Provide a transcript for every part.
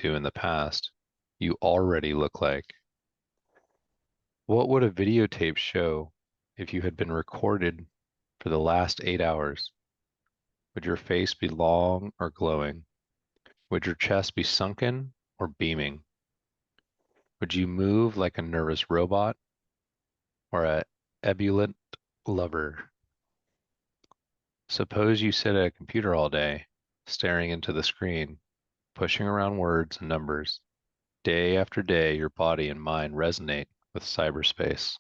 to in the past, you already look like. What would a videotape show if you had been recorded for the last 8 hours? Would your face be long or glowing? Would your chest be sunken or beaming? Would you move like a nervous robot or a ebullient lover? Suppose you sit at a computer all day, staring into the screen, pushing around words and numbers. Day after day, your body and mind resonate with cyberspace.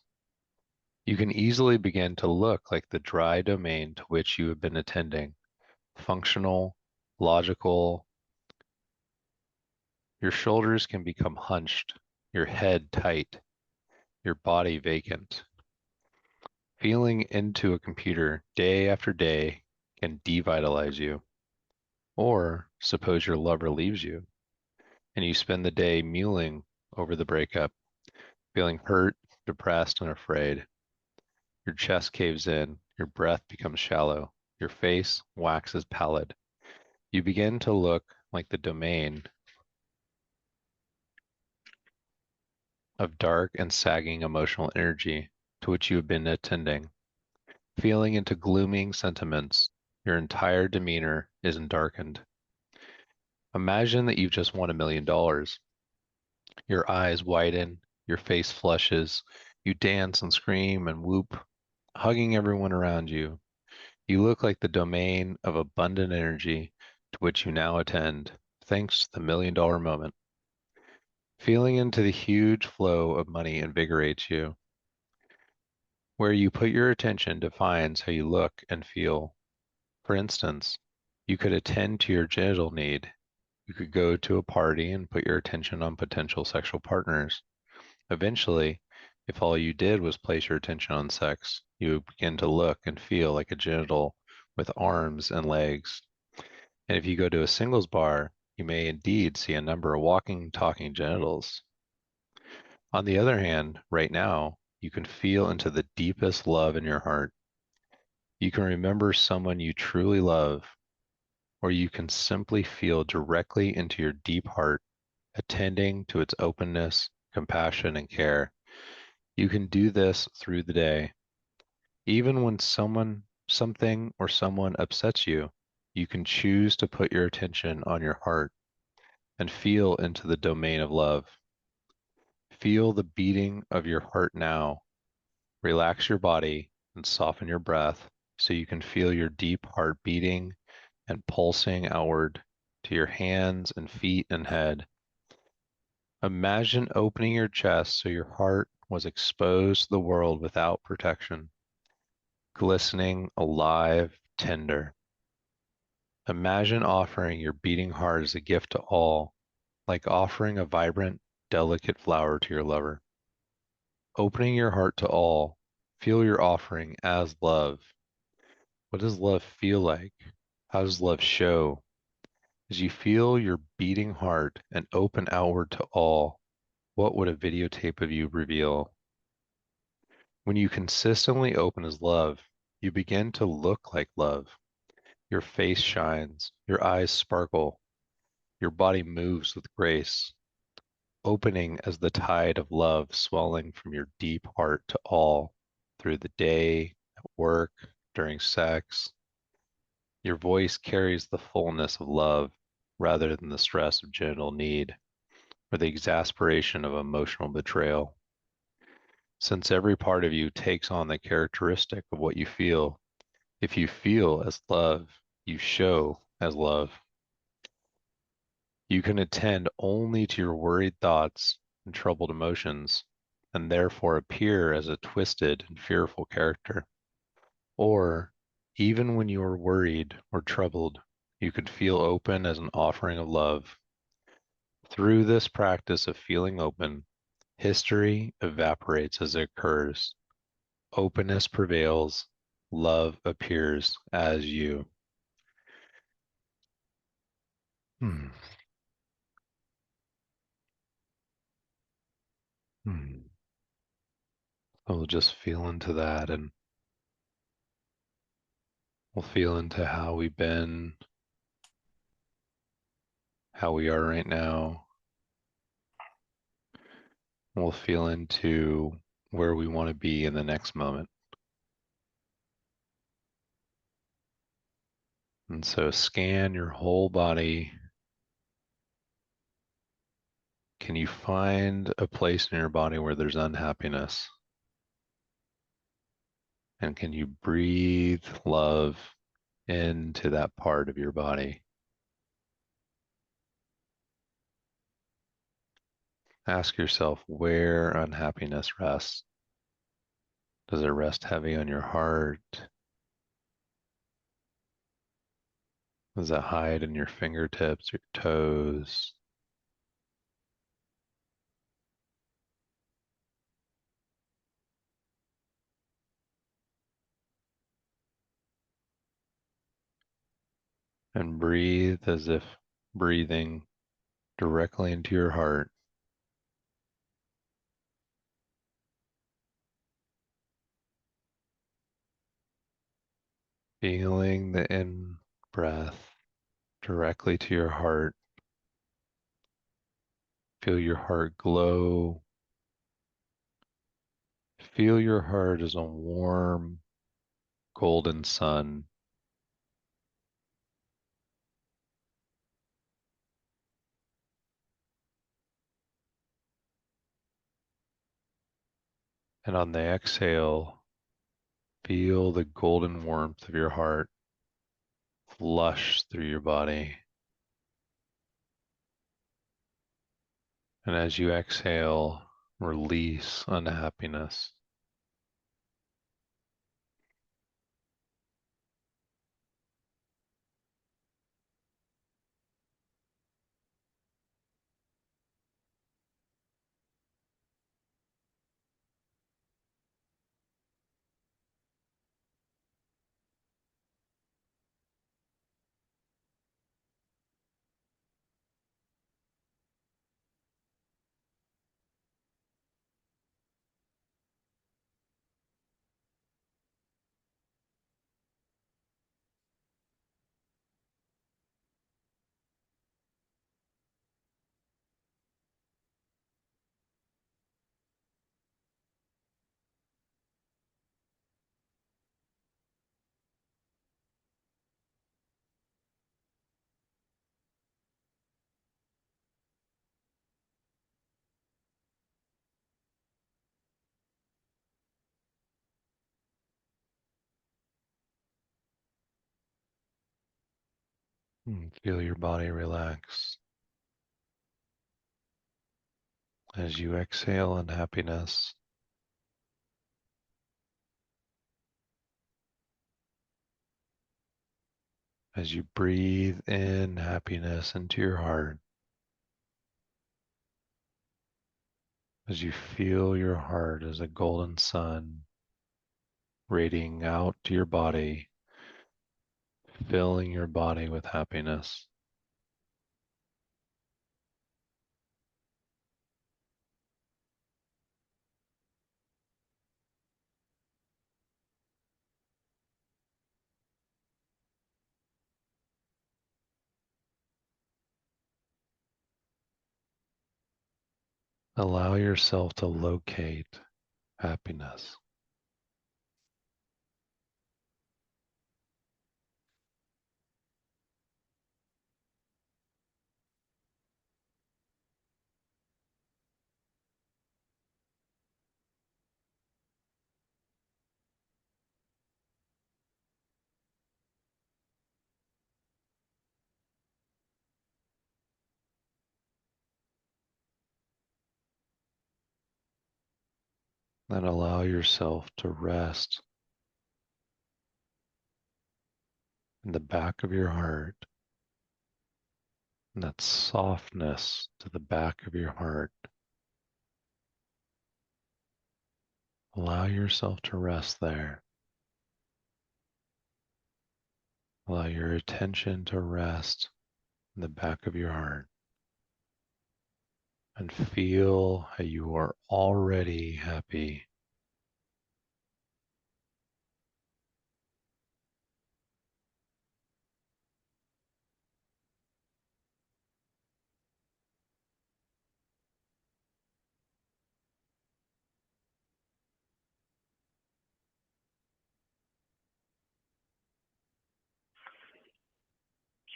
You can easily begin to look like the dry domain to which you have been attending, functional, logical. Your shoulders can become hunched, your head tight, your body vacant. Feeling into a computer day after day can devitalize you. Or suppose your lover leaves you and you spend the day mulling over the breakup, feeling hurt, depressed, and afraid. Your chest caves in, your breath becomes shallow, your face waxes pallid. You begin to look like the domain of dark and sagging emotional energy to which you have been attending. Feeling into glooming sentiments, your entire demeanor is darkened. Imagine that you've just won $1 million. Your eyes widen, your face flushes, you dance and scream and whoop, hugging everyone around you. You look like the domain of abundant energy to which you now attend, thanks to the $1 million moment. Feeling into the huge flow of money invigorates you. Where you put your attention defines how you look and feel. For instance, you could attend to your genital need. You could go to a party and put your attention on potential sexual partners. Eventually, if all you did was place your attention on sex, you would begin to look and feel like a genital with arms and legs. And if you go to a singles bar, you may indeed see a number of walking, talking genitals. On the other hand, right now, you can feel into the deepest love in your heart. You can remember someone you truly love, or you can simply feel directly into your deep heart, attending to its openness, compassion, and care. You can do this through the day. Even when something, or someone upsets you, you can choose to put your attention on your heart and feel into the domain of love. Feel the beating of your heart now. Relax your body and soften your breath so you can feel your deep heart beating and pulsing outward to your hands and feet and head. Imagine opening your chest so your heart was exposed to the world without protection, glistening, alive, tender. Imagine offering your beating heart as a gift to all, like offering a vibrant, delicate flower to your lover. Opening your heart to all, feel your offering as love. What does love feel like? How does love show? As you feel your beating heart and open outward to all, what would a videotape of you reveal? When you consistently open as love, you begin to look like love. Your face shines, your eyes sparkle, your body moves with grace, opening as the tide of love swelling from your deep heart to all through the day, at work, during sex. Your voice carries the fullness of love rather than the stress of genital need or the exasperation of emotional betrayal. Since every part of you takes on the characteristic of what you feel, if you feel as love, you show as love. You can attend only to your worried thoughts and troubled emotions, and therefore appear as a twisted and fearful character. Or, even when you are worried or troubled, you can feel open as an offering of love. Through this practice of feeling open, history evaporates as it occurs. Openness prevails, love appears as you. Hmm. Hmm. So we'll just feel into that and we'll feel into how we've been, how we are right now, We'll feel into where we want to be in the next moment. And so scan your whole body. Can you find a place in your body where there's unhappiness? And can you breathe love into that part of your body? Ask yourself where unhappiness rests. Does it rest heavy on your heart? Does it hide in your fingertips, your toes? And breathe as if breathing directly into your heart, feeling the in breath directly to your heart. Feel your heart glow. Feel your heart as a warm golden sun. And on the exhale, feel the golden warmth of your heart flush through your body. And as you exhale, release unhappiness. And feel your body relax. As you exhale unhappiness, as you breathe in happiness into your heart, as you feel your heart as a golden sun radiating out to your body, filling your body with happiness. Allow yourself to locate happiness. And allow yourself to rest in the back of your heart, and that softness to the back of your heart. Allow yourself to rest there. Allow your attention to rest in the back of your heart and feel how you are already happy.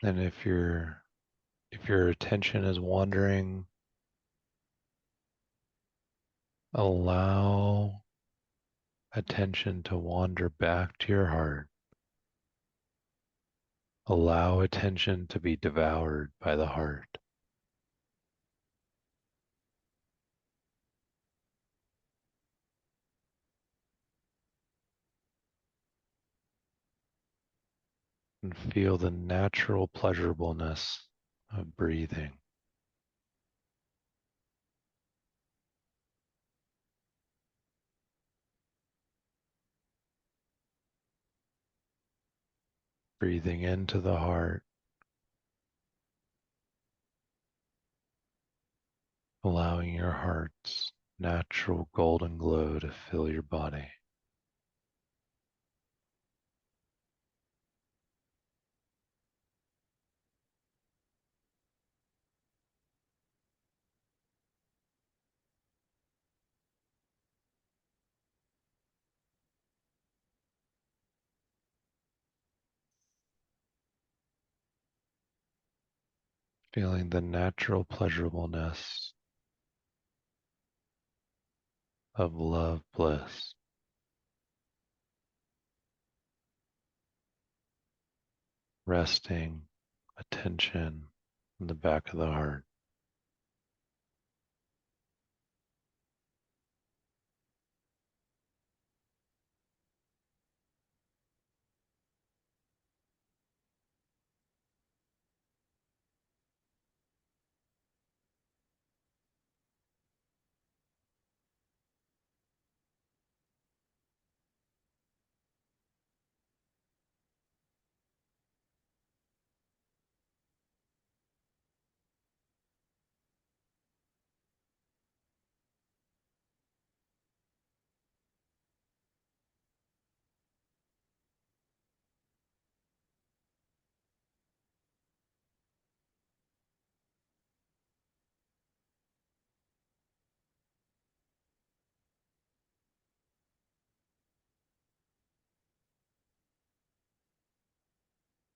And if your attention is wandering, allow attention to wander back to your heart. Allow attention to be devoured by the heart. And feel the natural pleasurableness of breathing. Breathing into the heart, allowing your heart's natural golden glow to fill your body. Feeling the natural pleasurableness of love bliss. Resting attention in the back of the heart.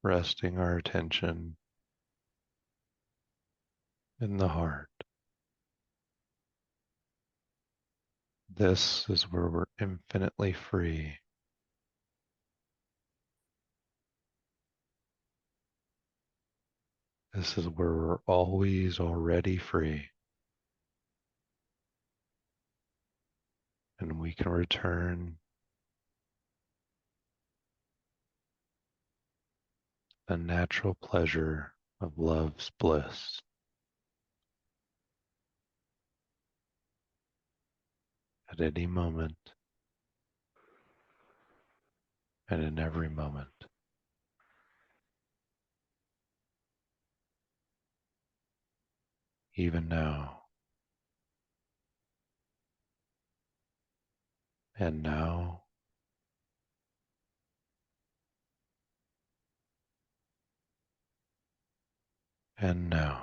Resting our attention in the heart. This is where we're infinitely free. This is where we're always already free. And we can return the natural pleasure of love's bliss at any moment and in every moment. Even now, and now, and now.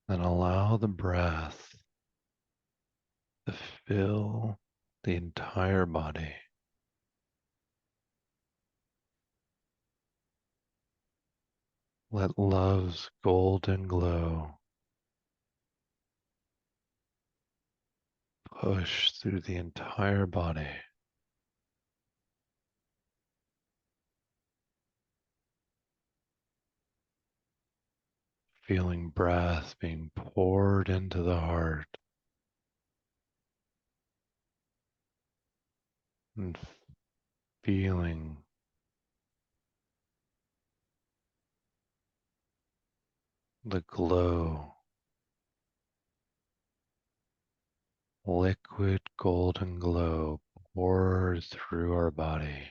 Then allow the breath to fill the entire body. Let love's golden glow push through the entire body. Feeling breath being poured into the heart and feeling The glow, liquid golden glow pours through our body,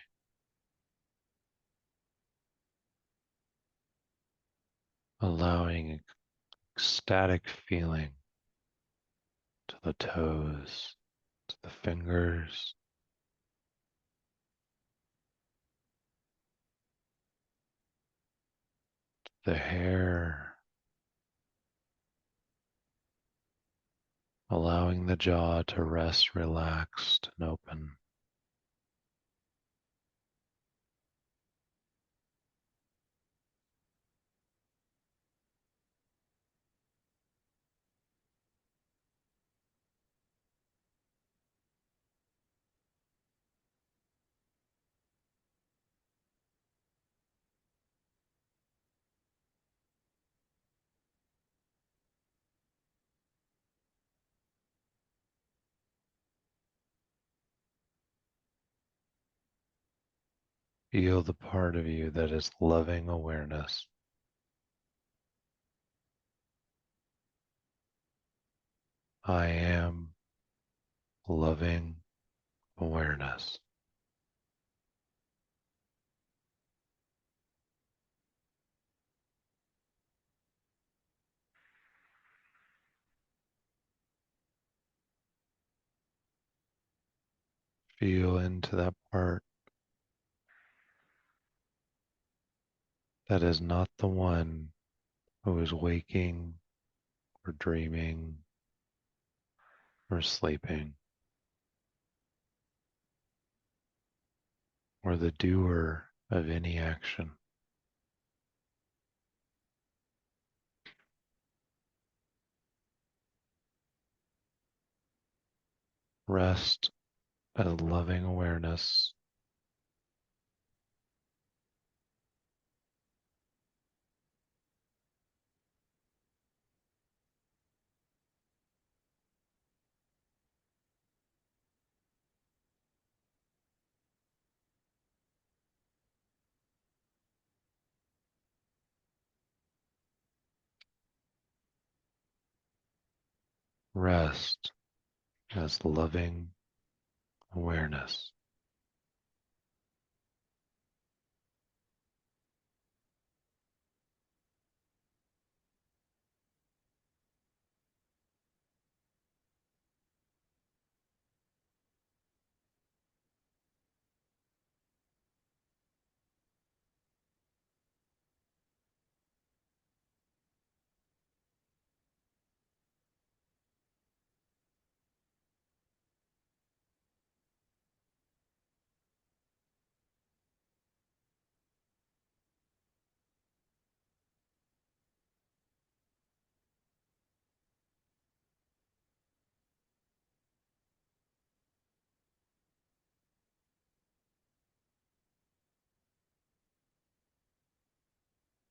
allowing ecstatic feeling to the toes, to the fingers, the hair, allowing the jaw to rest relaxed and open. Feel the part of you that is loving awareness. I am loving awareness. Feel into that part that is not the one who is waking or dreaming or sleeping, or the doer of any action. Rest as loving awareness. Rest as loving awareness.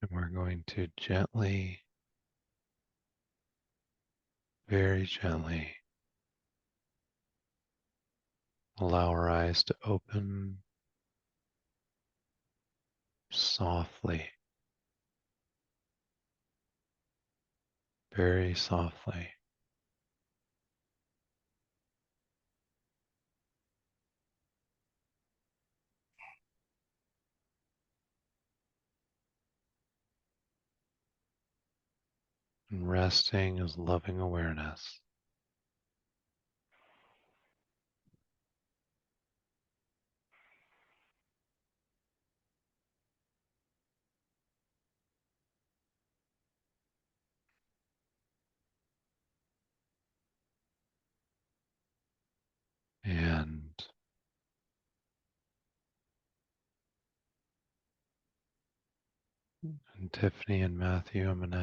And we're going to gently, very gently, allow our eyes to open softly, very softly. And resting is loving awareness. And Tiffany and Matthew, I'm gonna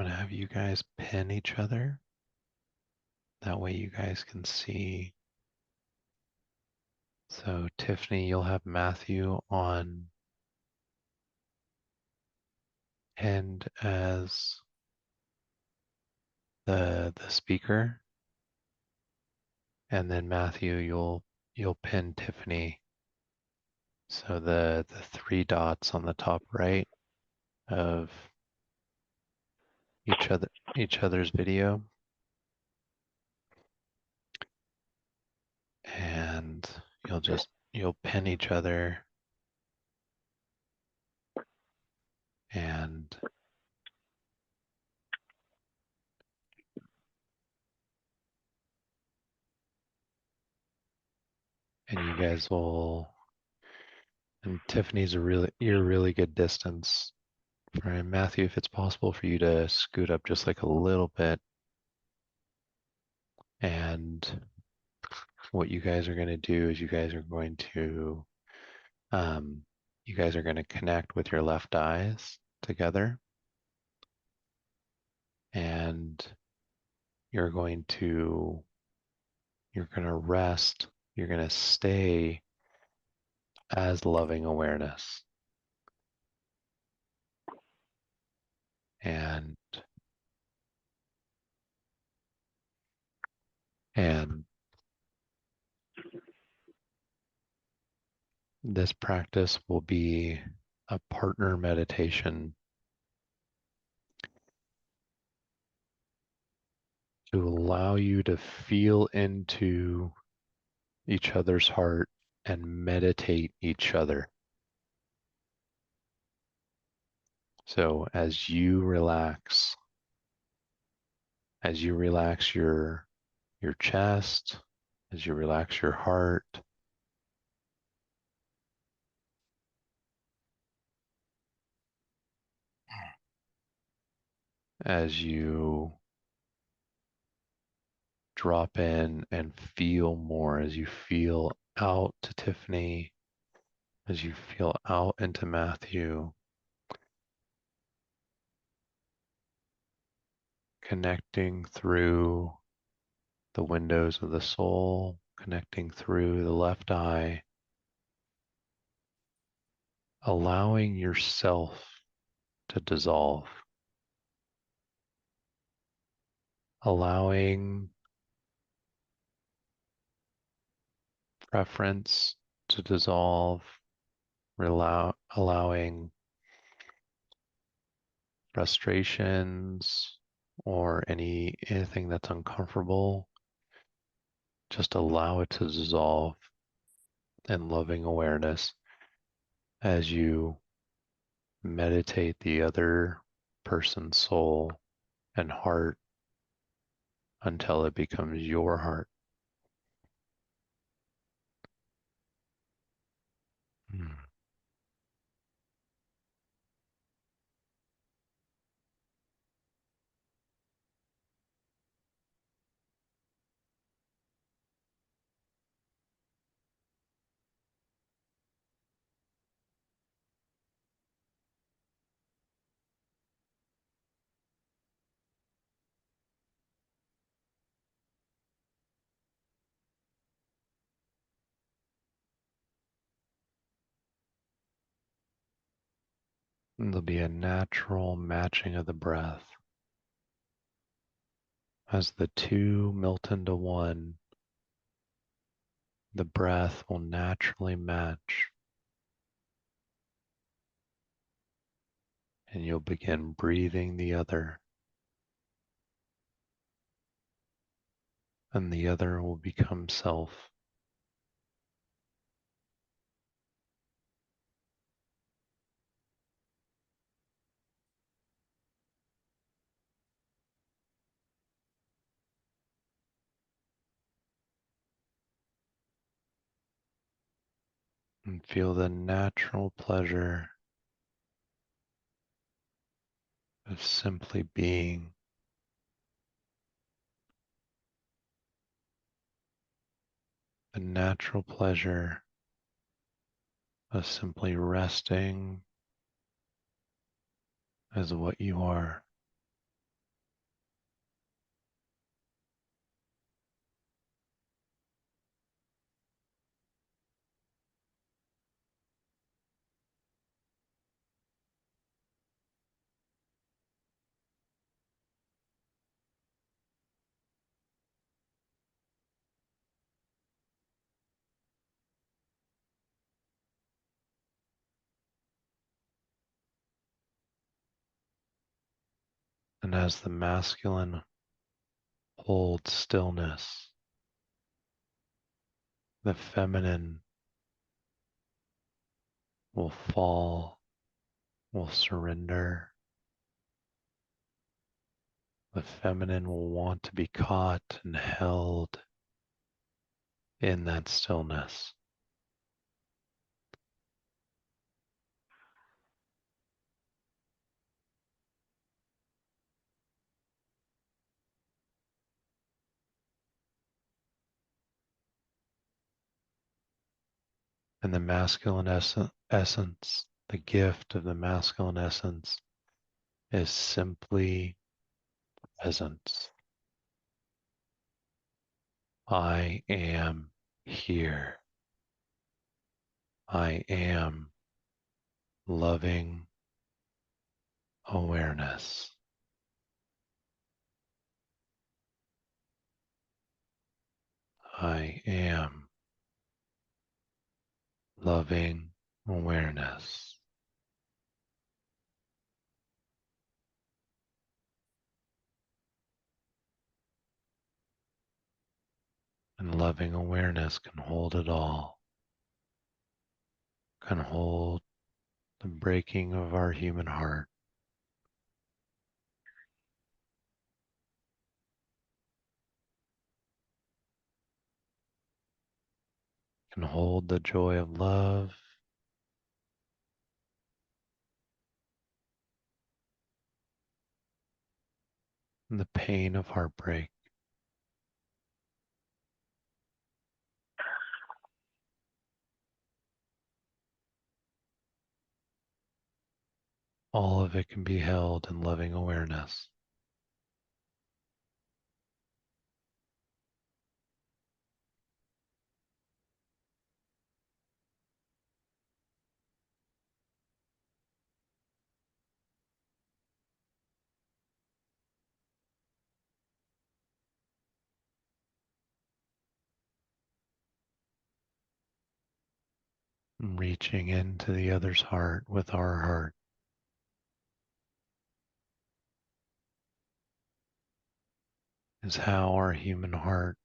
have you guys pin each other. That way you guys can see. So Tiffany, you'll have Matthew on pinned as the speaker, and then Matthew, you'll pin Tiffany. So the three dots on the top right of each other each other's video, and you'll pin each other, and you guys will, and Tiffany's you're a really good distance. Right, Matthew, if it's possible for you to scoot up just like a little bit, and what you guys are going to do is um, you guys are going to connect with your left eyes together, and you're going to you're going to rest. You're going to stay as loving awareness, and and this practice will be a partner meditation to allow you to feel into each other's heart and meditate each other. So as you relax your chest, as you relax your heart, as you drop in and feel more, as you feel out to Tiffany, as you feel out into Matthew, connecting through the windows of the soul, connecting through the left eye, allowing yourself to dissolve, allowing preference to dissolve, allowing frustrations or anything that's uncomfortable, just allow it to dissolve in loving awareness as you meditate the other person's soul and heart until it becomes your heart. Mm. And there'll be a natural matching of the breath. As the two melt into one, the breath will naturally match, and you'll begin breathing the other, and the other will become self. And feel the natural pleasure of simply being, the natural pleasure of simply resting as what you are. And as the masculine holds stillness, the feminine will fall, will surrender. The feminine will want to be caught and held in that stillness. And the masculine essence, the gift of the masculine essence, is simply presence. I am here. I am loving awareness. I am loving awareness. And loving awareness can hold it all, can hold the breaking of our human heart, can hold the joy of love, and the pain of heartbreak. All of it can be held in loving awareness. Reaching into the other's heart with our heart is how our human heart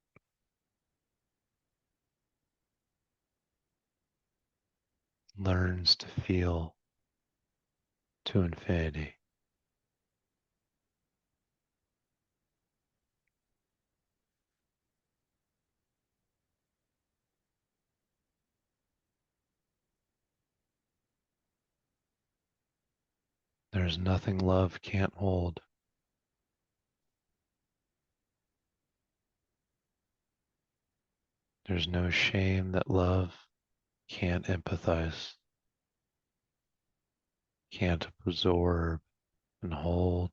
learns to feel to infinity. There's nothing love can't hold. There's no shame that love can't empathize, can't absorb and hold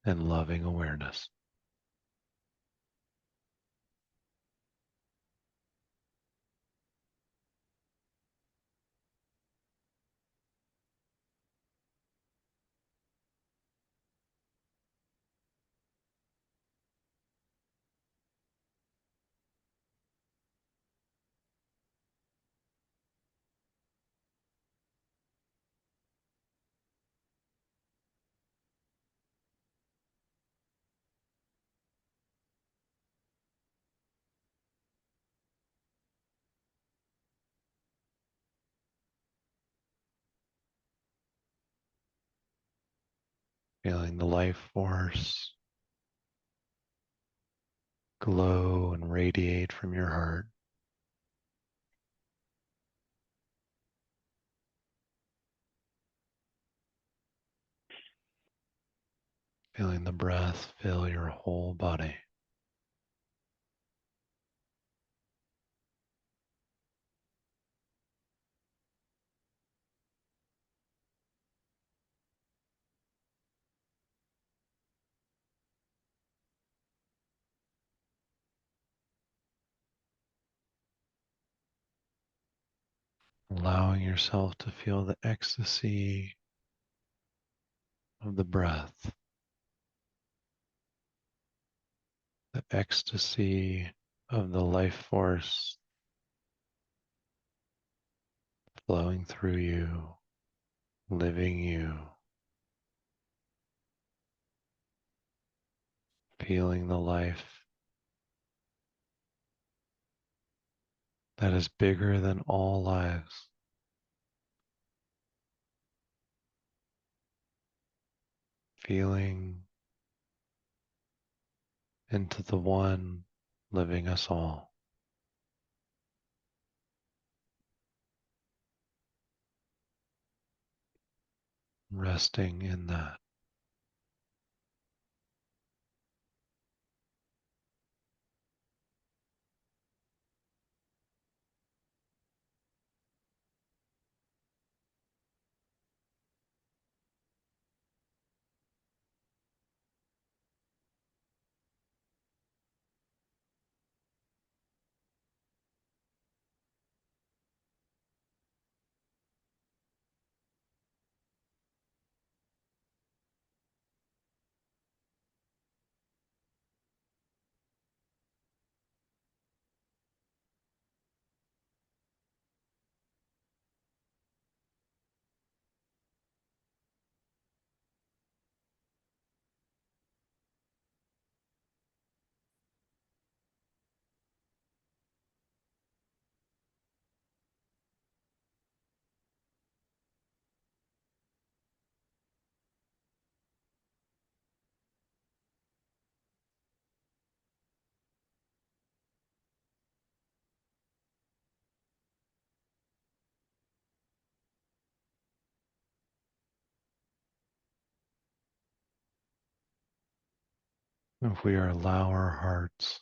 in loving awareness. Feeling the life force glow and radiate from your heart. Feeling the breath fill your whole body. Allowing yourself to feel the ecstasy of the breath, the ecstasy of the life force flowing through you, living you, feeling the life that is bigger than all lives, feeling into the one living us all, resting in that. If we allow our hearts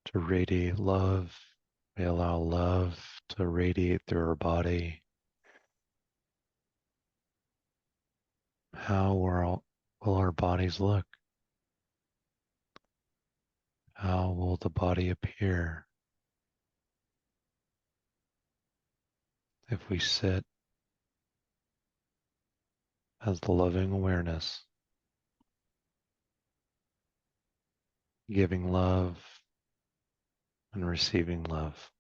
to radiate love, we allow love to radiate through our body. How will our bodies look? How will the body appear if we sit as the loving awareness, giving love and receiving love?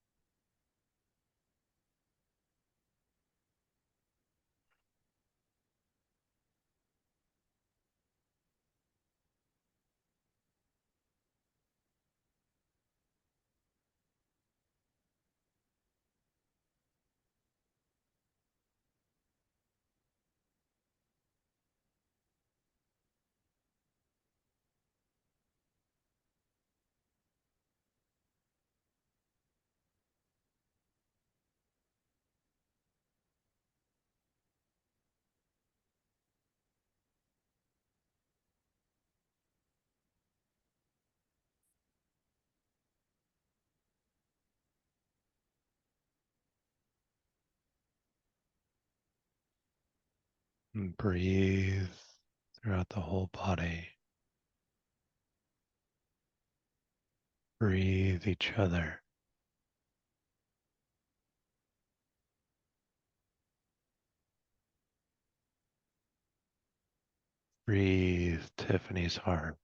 And breathe throughout the whole body. Breathe each other. Breathe Tiffany's heart.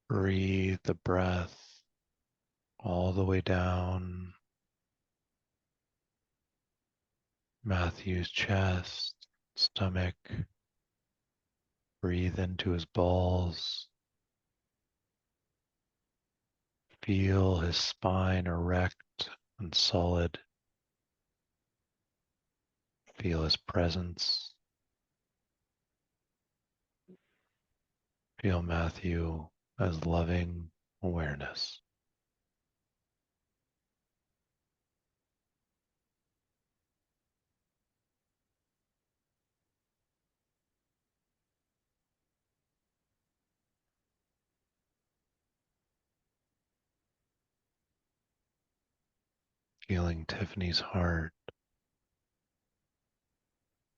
Breathe the breath all the way down Matthew's chest, stomach. Breathe into his balls. Feel his spine erect and solid. Feel his presence. Feel Matthew as loving awareness. Feeling Tiffany's heart,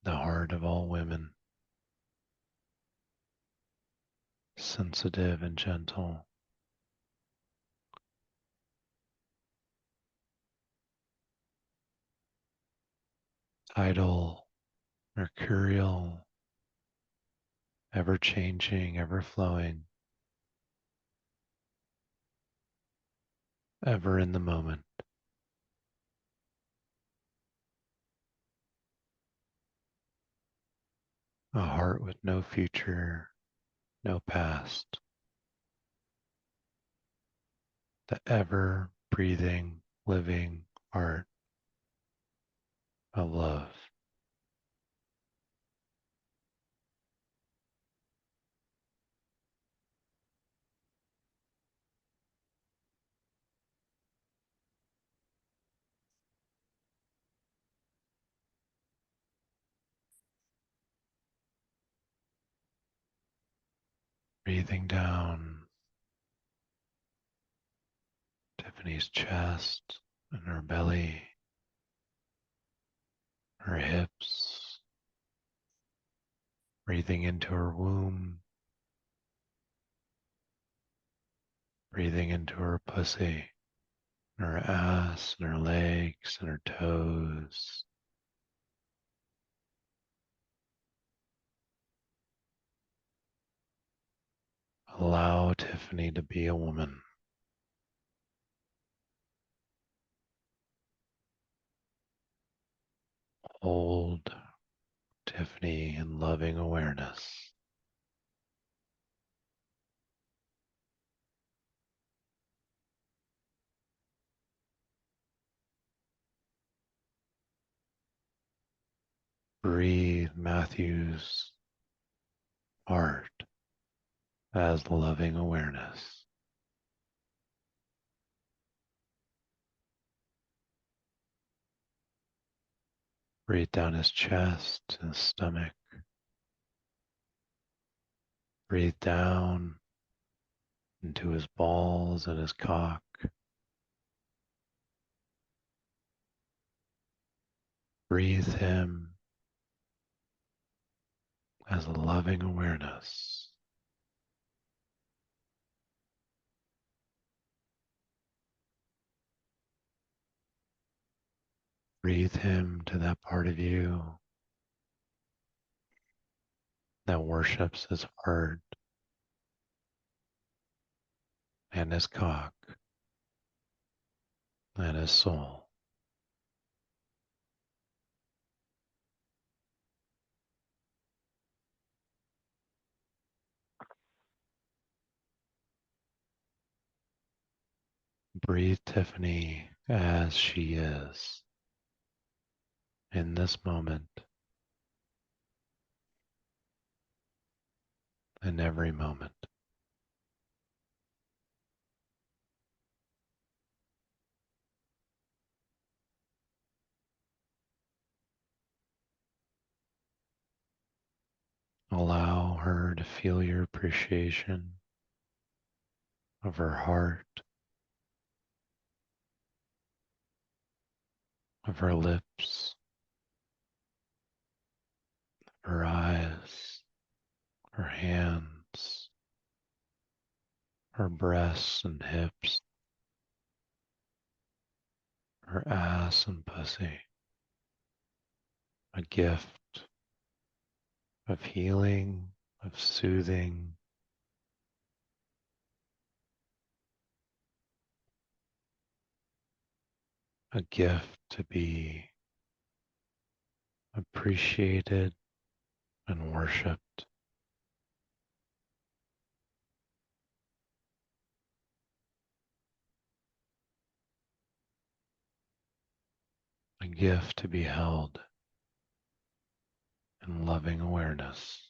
the heart of all women, sensitive and gentle, tidal, mercurial, ever changing, ever flowing, ever in the moment. a heart with no future, no past, the ever breathing, living heart of love. Breathing down Tiffany's chest and her belly, her hips, breathing into her womb, breathing into her pussy, and her ass, and her legs, and her toes. Allow Tiffany to be a woman. Hold Tiffany in loving awareness. Breathe Matthew's heart as loving awareness. Breathe down his chest, his stomach. Breathe down into his balls and his cock. Breathe him as a loving awareness. Breathe him to that part of you that worships his heart and his cock and his soul. Breathe Tiffany as she is in this moment, in every moment. Allow her to feel your appreciation of her heart, of her lips, her eyes, her hands, her breasts and hips, her ass and pussy. A gift of healing, of soothing, a gift to be appreciated and worshiped, a gift to be held in loving awareness.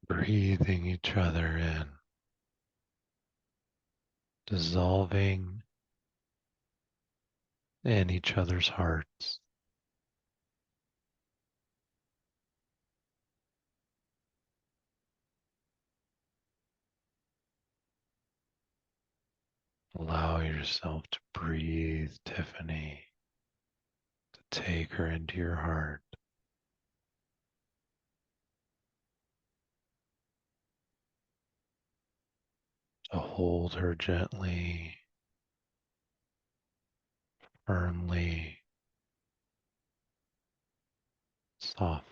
Breathing each other in, dissolving in each other's hearts, Allow yourself to breathe Tiffany, to take her into your heart, to hold her gently, firmly, softly.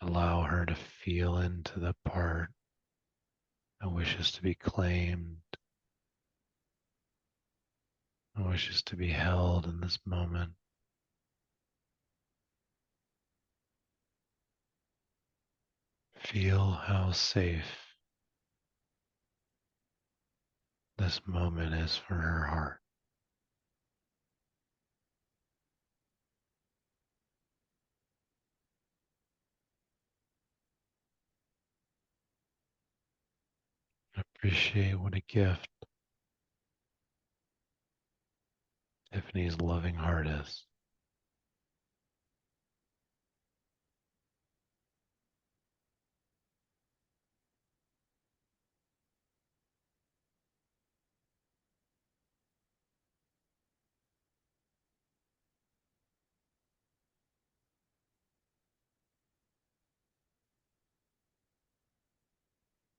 Allow her to feel into the part that wishes to be claimed, that wishes to be held in this moment. Feel how safe this moment is for her heart. Appreciate what a gift Tiffany's loving heart is.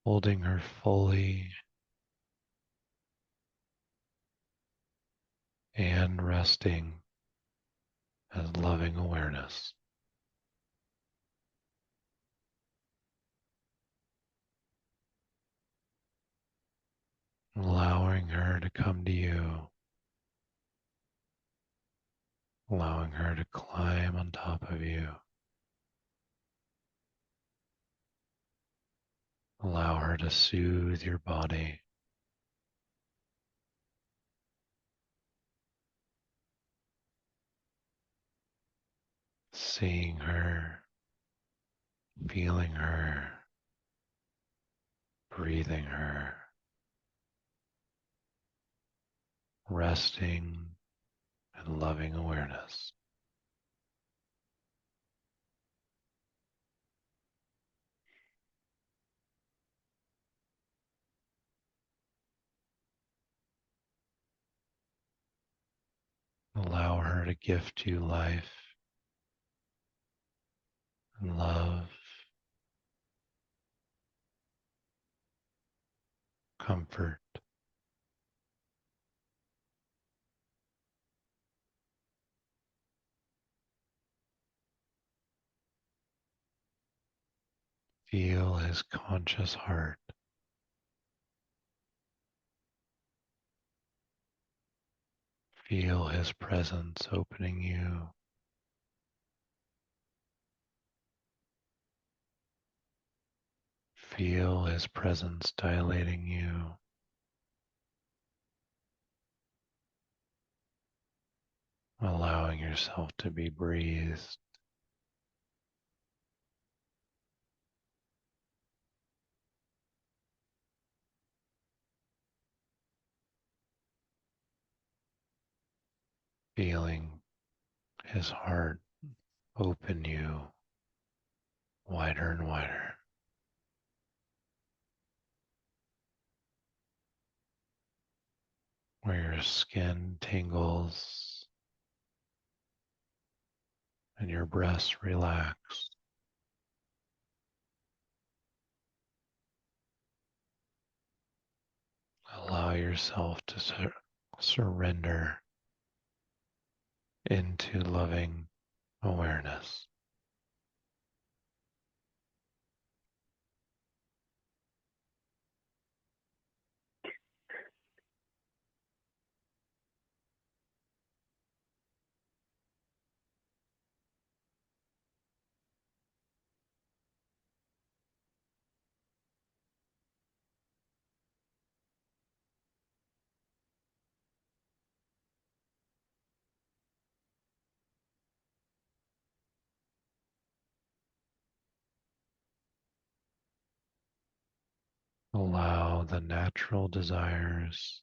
Holding her fully and resting as loving awareness. Allowing her to come to you, allowing her to climb on top of you. Allow her to soothe your body. Seeing her, feeling her, breathing her, resting and loving awareness. Allow her to gift you life and love, comfort. Feel his conscious heart. Feel his presence opening you. Feel his presence dilating you. Allowing yourself to be breathed. Feeling his heart open you wider and wider. Where your skin tingles and your breasts relax. Allow yourself to surrender into loving awareness. Allow the natural desires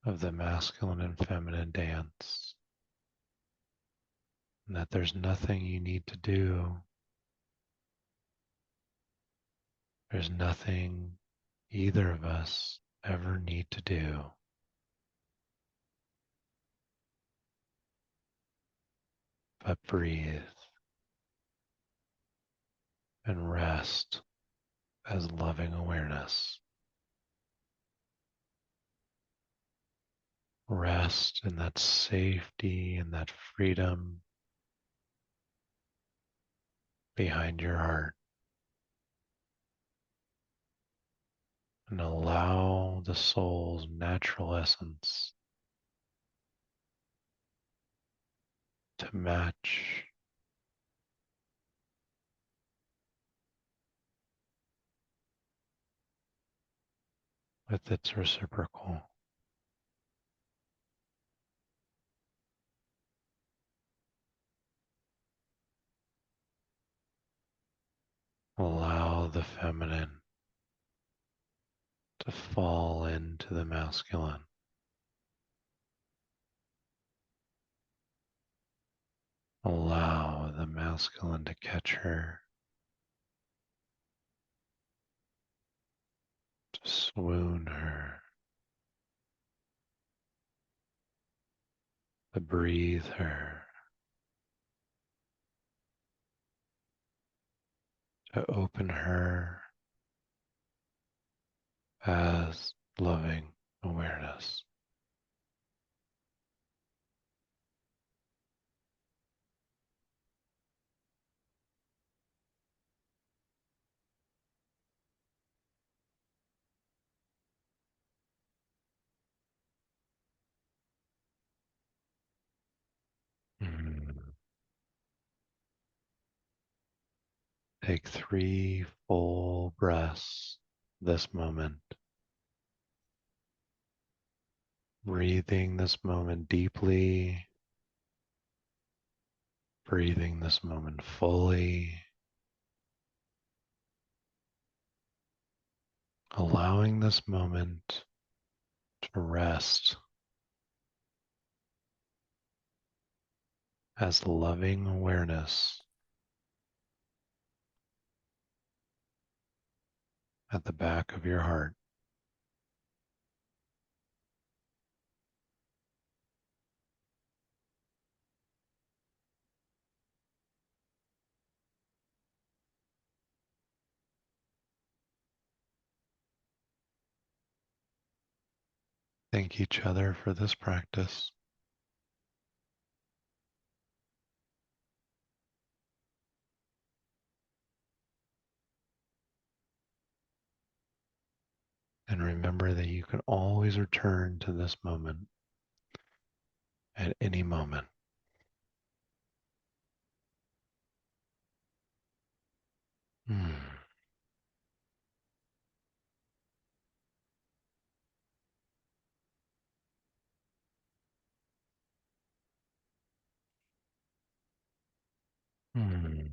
of the masculine and feminine dance, and that there's nothing you need to do. There's nothing either of us ever need to do but breathe and rest as loving awareness. Rest in that safety and that freedom behind your heart, and allow the soul's natural essence to match with its reciprocal. Allow the feminine to fall into the masculine. Allow the masculine to catch her, to swoon her, to breathe her, to open her as loving awareness. Mm. Take 3 full breaths this moment, breathing this moment deeply, breathing this moment fully, allowing this moment to rest as loving awareness at the back of your heart. Thank each other for this practice. And remember that you can always return to this moment at any moment. Hmm. Hmm.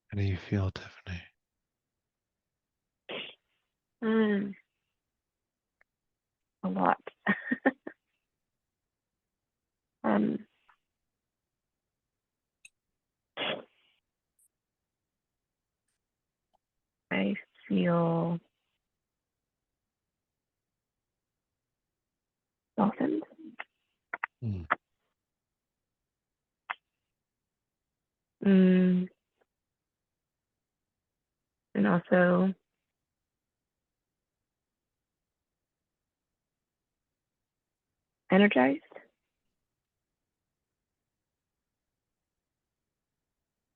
How do you feel, Tiffany? Mm, a lot. um, I feel softened. Hmm. Mm, and also energized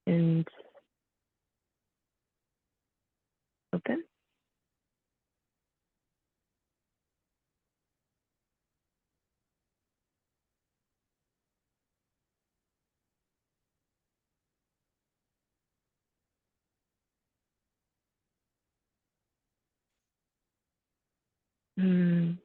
and open. Mm,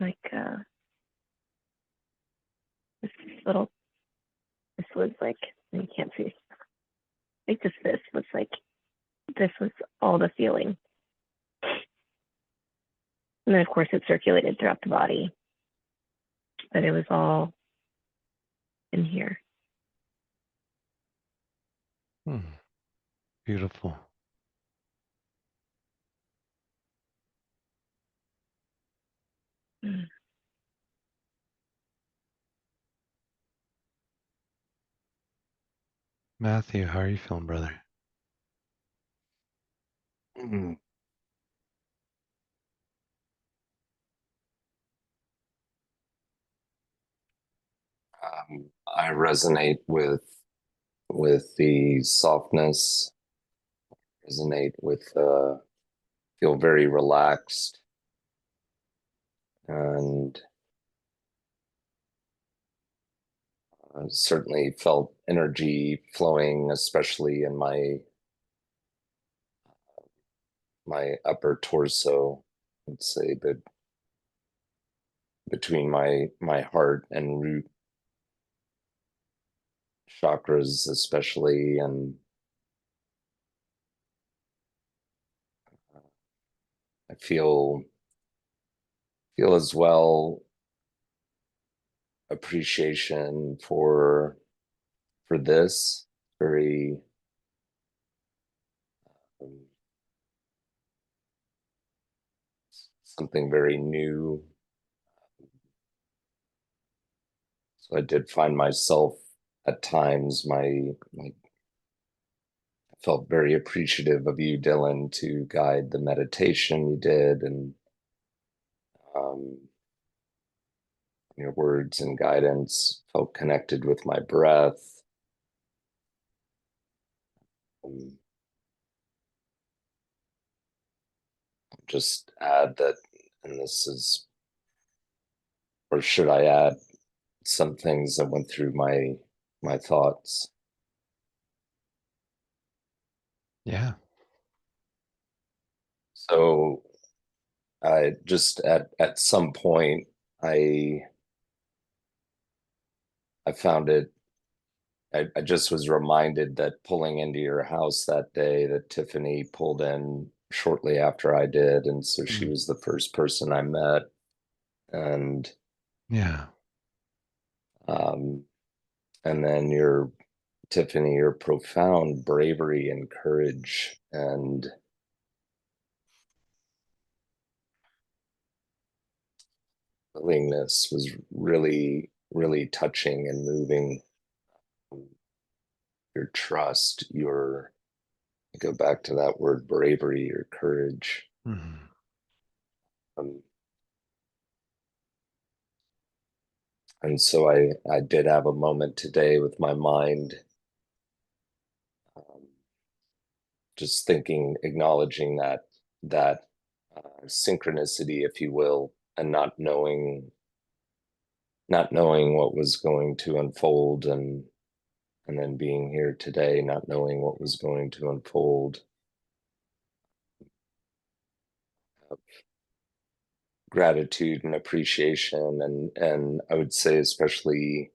like this little. This was like you can't see. Like this was like this was all the feeling, and then of course it circulated throughout the body, but it was all in here. Beautiful. Mm. Matthew, how are you feeling, brother? Mm. I resonate with the softness, resonate with feel very relaxed and certainly felt energy flowing, especially in my upper torso. Let's say that between my heart and root chakras, especially, and I feel as well appreciation for this very um, something very new. So I did find myself at times my I felt very appreciative of you, Dylan, to guide the meditation you did, and um, your words and guidance. Felt connected with my breath. Um, just add that, and this is, or should I add some things that went through my thoughts? Yeah. So I just at some point I I found it. I just was reminded that pulling into your house that day that Tiffany pulled in shortly after I did, and so she Mm. was the first person I met, and Yeah. um, and then your Tiffany, your profound bravery and courage and willingness was really touching and moving. Your trust, your go back to that word bravery, your courage. Mm. Um, and so I did have a moment today with my mind, um, just thinking, acknowledging that synchronicity, if you will, and not knowing what was going to unfold, and then being here today, not knowing what was going to unfold. Gratitude and appreciation, and I would say especially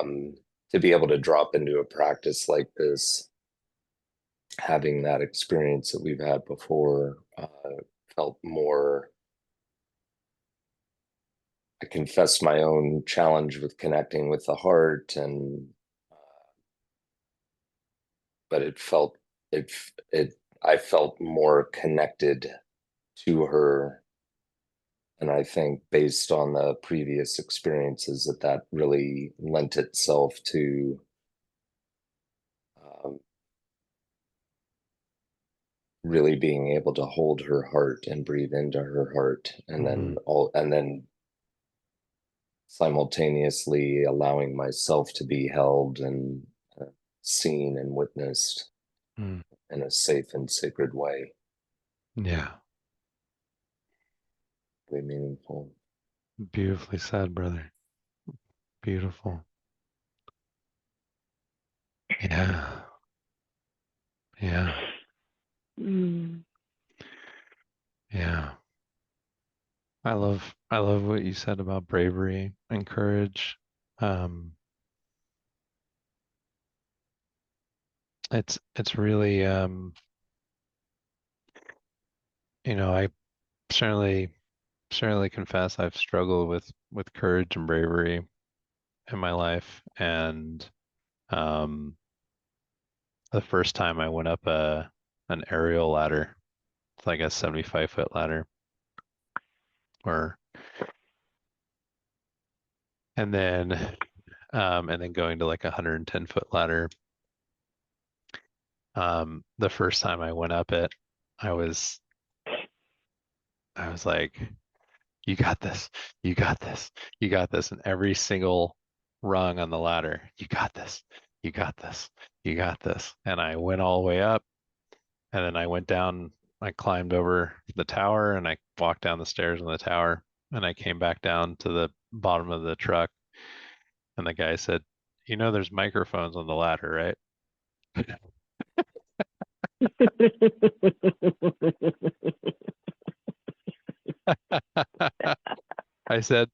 um, to be able to drop into a practice like this, having that experience that we've had before, felt more. I confess my own challenge with connecting with the heart, and but it it I felt more connected to her, and I think based on the previous experiences that really lent itself to um, really being able to hold her heart and breathe into her heart, and Mm. then simultaneously allowing myself to be held and seen and witnessed Mm. in a safe and sacred way. Yeah. Really meaningful. Beautifully said, brother. Beautiful. Yeah. Yeah. Mm. Yeah. I love what you said about bravery and courage. Um, it's really I certainly certainly confess I've struggled with courage and bravery in my life, and um, the first time I went up an aerial ladder, it's like a 75-foot ladder, or and then and then going to like a 110-foot ladder. The first time I went up it, I was I was like, you got this, you got this, you got this, and every single rung on the ladder, you got this, you got this, you got this, and I went all the way up. And then I went down, I climbed over the tower and I walked down the stairs in the tower and I came back down to the bottom of the truck. And the guy said, "You know, there's microphones on the ladder, right?" I said,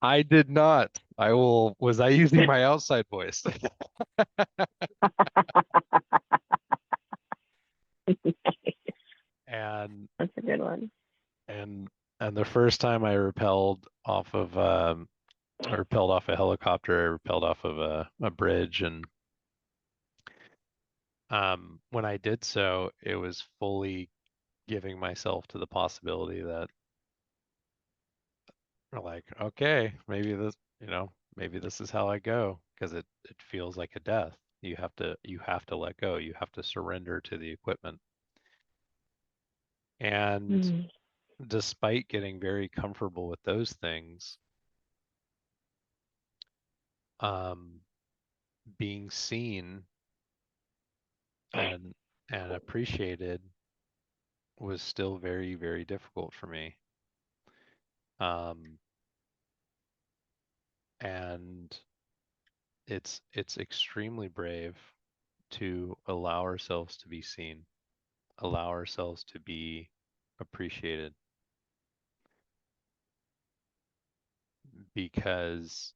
"I did not. Was I using my outside voice?" And, That's a good one. and, and the first time I rappelled off a helicopter, I rappelled off of a bridge, and when I did so, it was fully giving myself to the possibility that, like, okay, maybe this is how I go, because it feels like a death. You have to let go. You have to surrender to the equipment. And Mm. despite getting very comfortable with those things, um, being seen and appreciated was still very, very difficult for me. Um, and it's extremely brave to allow ourselves to be seen, allow ourselves to be appreciated, because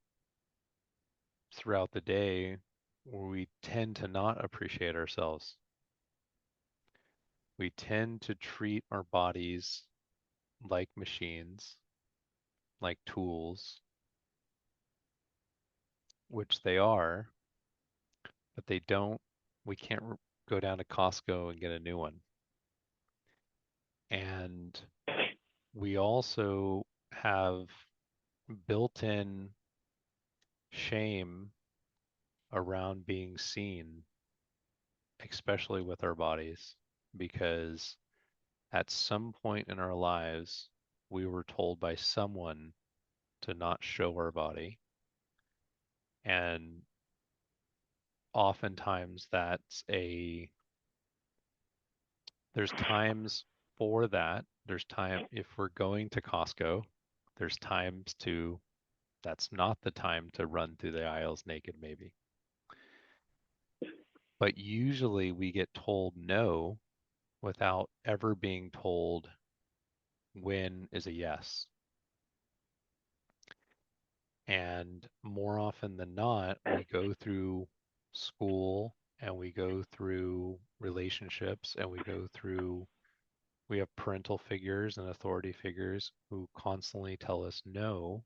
throughout the day we tend to not appreciate ourselves. We tend to treat our bodies like machines, like tools, which they are, but they don't, we can't go down to Costco and get a new one. And we also have built-in shame around being seen, especially with our bodies, because at some point in our lives, we were told by someone to not show our body. And oftentimes there's times for that. There's time if we're going to Costco, there's times that's not the time to run through the aisles naked, maybe. But usually we get told no without ever being told when is a yes. And more often than not, we go through school and we go through relationships and we have parental figures and authority figures who constantly tell us no.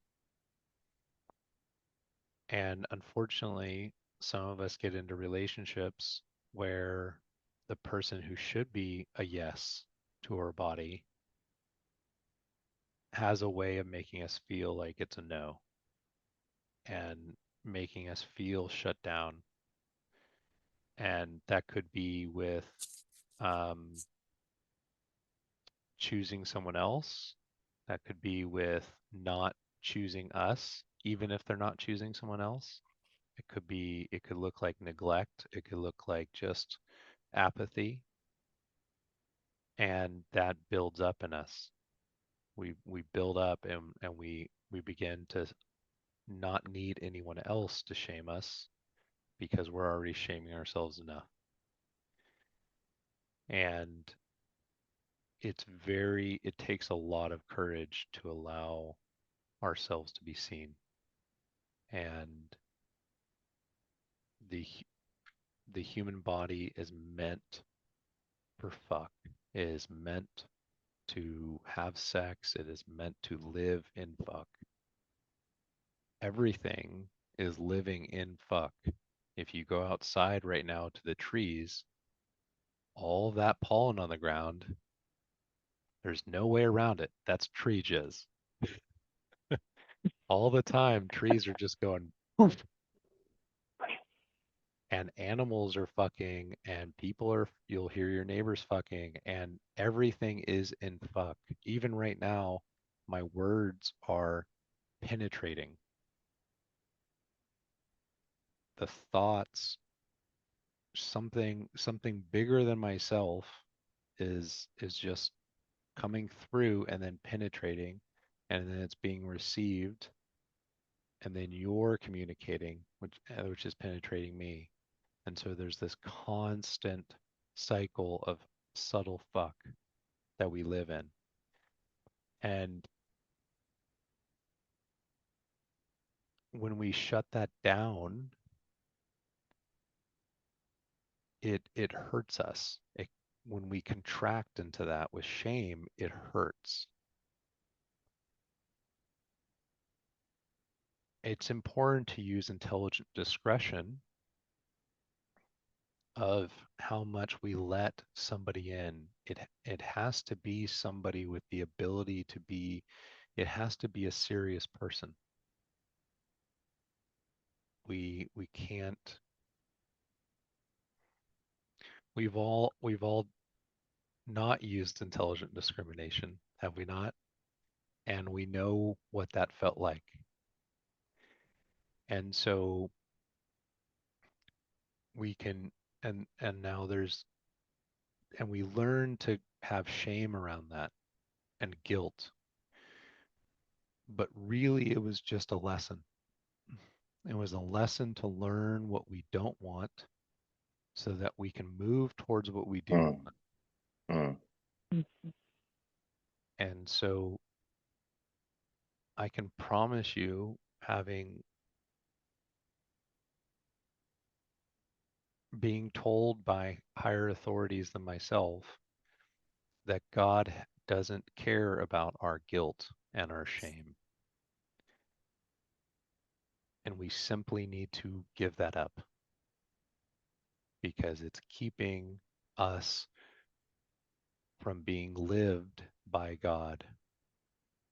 And unfortunately, some of us get into relationships where the person who should be a yes to our body has a way of making us feel like it's a no and making us feel shut down. And that could be with um, choosing someone else. That could be with not choosing us, even if they're not choosing someone else. It could look like neglect. It could look like just apathy. And that builds up in us. We build up and we begin to not need anyone else to shame us because we're already shaming ourselves enough. And it takes a lot of courage to allow ourselves to be seen. And the the human body is meant for fuck. It is meant to have sex. It is meant to live in fuck. Everything is living in fuck. If you go outside right now to the trees, all that pollen on the ground, there's no way around it. That's tree jizz. All the time, trees are just going poof, and animals are fucking, and people are, you'll hear your neighbors fucking, and everything is in fuck. Even right now, my words are penetrating. The thoughts, something bigger than myself is just coming through and then penetrating, and then it's being received, and then you're communicating, which is penetrating me. And so there's this constant cycle of subtle fuck that we live in. And when we shut that down, it hurts us. When we contract into that with shame, it hurts. It's important to use intelligent discretion of how much we let somebody in. It has to be somebody with the ability to be, it has to be a serious person. We can't, we've all not used intelligent discrimination, have we not? And we know what that felt like. And so we can, and now there's, and we learn to have shame around that and guilt. But really, it was just a lesson. It was a lesson to learn what we don't want so that we can move towards what we do mm, want. mm, And so I can promise you, having being told by higher authorities than myself that God doesn't care about our guilt and our shame. And we simply need to give that up because it's keeping us from being lived by God,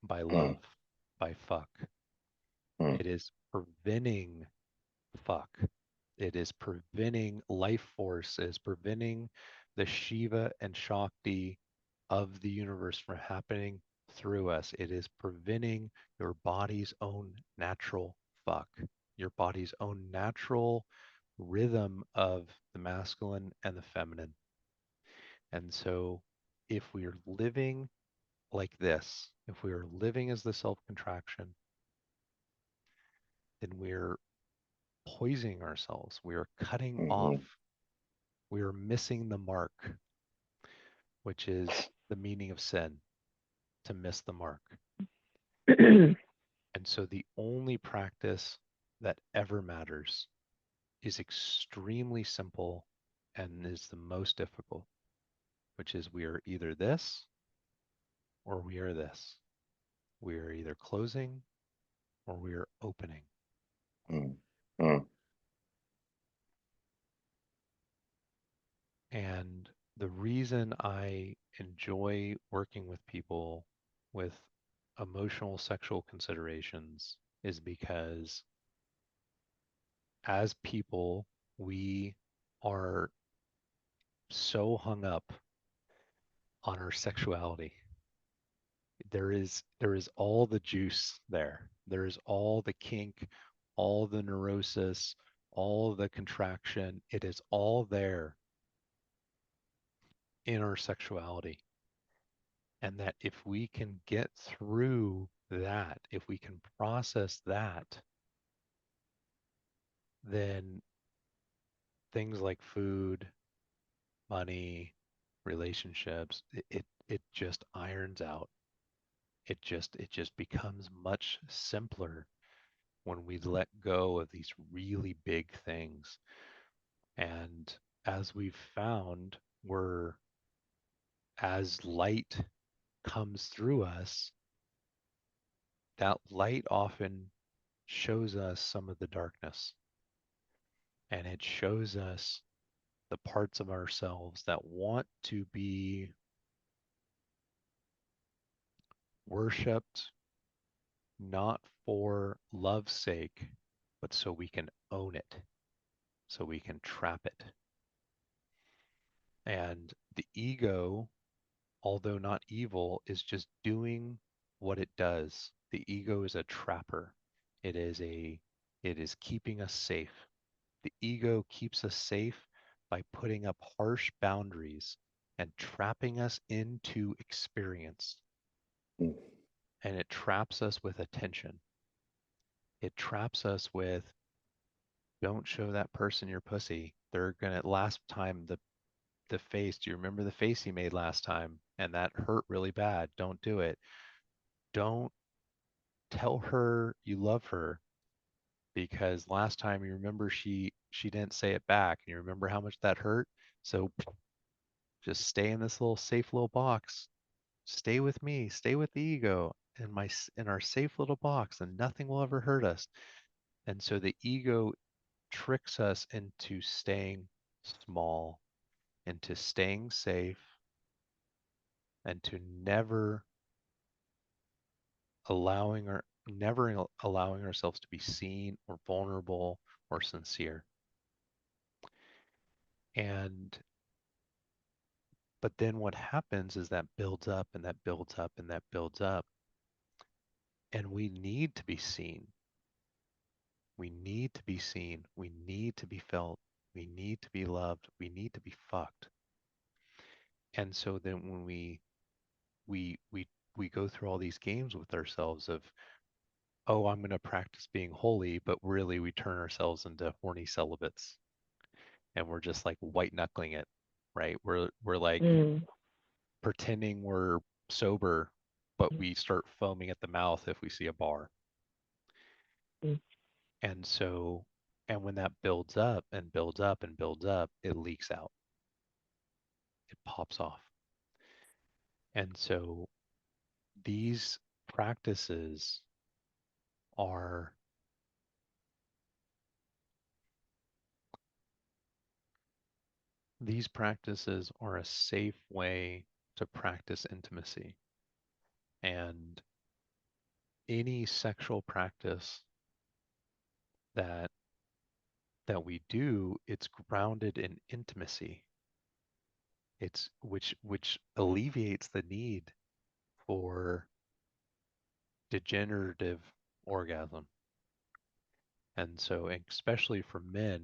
by mm, love, by fuck. mm, It is preventing fuck. It is preventing life force, it is preventing the Shiva and Shakti of the universe from happening through us. It is preventing your body's own natural fuck, your body's own natural rhythm of the masculine and the feminine. And so if we are living like this, if we are living as the self contraction, then we're poisoning ourselves. We are cutting off. mhm, We are missing the mark, which is the meaning of sin, to miss the mark. And so the only practice that ever matters is extremely simple and is the most difficult, which is we are either this or we are this. We are either closing or we are opening. mm, mm, And the reason I enjoy working with people with emotional sexual considerations is because as people, we are so hung up on our sexuality. There is all the juice there. There is all the kink, all the neurosis, all the contraction. It is all there in our sexuality. And that if we can get through that, if we can process that, then things like food, money, relationships, it just irons out. It just becomes much simpler when we let go of these really big things. And as we've found, we're as light comes through us, that light often shows us some of the darkness, and it shows us the parts of ourselves that want to be worshiped, not for love's sake, but so we can own it, so we can trap it. And the ego, although not evil, is just doing what it does. The ego is a trapper. It is a it is keeping us safe. The ego keeps us safe by putting up harsh boundaries and trapping us into experience. Mm. And it traps us with attention. It traps us with, don't show that person your pussy. They're gonna, last time the face, do you remember the face he made last time? And that hurt really bad. Don't do it. Don't tell her you love her, because last time, you remember, she didn't say it back, and you remember how much that hurt. So just stay in this little safe little box. Stay with me, stay with the ego in our safe little box, and nothing will ever hurt us. And so the ego tricks us into staying small, into staying safe, and to never allowing ourselves to be seen or vulnerable or sincere. And but then what happens is that builds up and that builds up and that builds up, and we need to be seen. We need to be seen. We need to be felt. We need to be loved. We need to be fucked. And so then when we we we go through all these games with ourselves of, oh, I'm going to practice being holy, but really we turn ourselves into horny celibates, and we're just like white knuckling it, right? We're like Mm. pretending we're sober, but we start foaming at the mouth if we see a bar. Mm. And so, and when that builds up and builds up and builds up, it leaks out. It pops off. And so these practices are these practices are a safe way to practice intimacy. And any sexual practice that we do, it's grounded in intimacy. It's which alleviates the need for degenerative orgasm. And so, especially for men,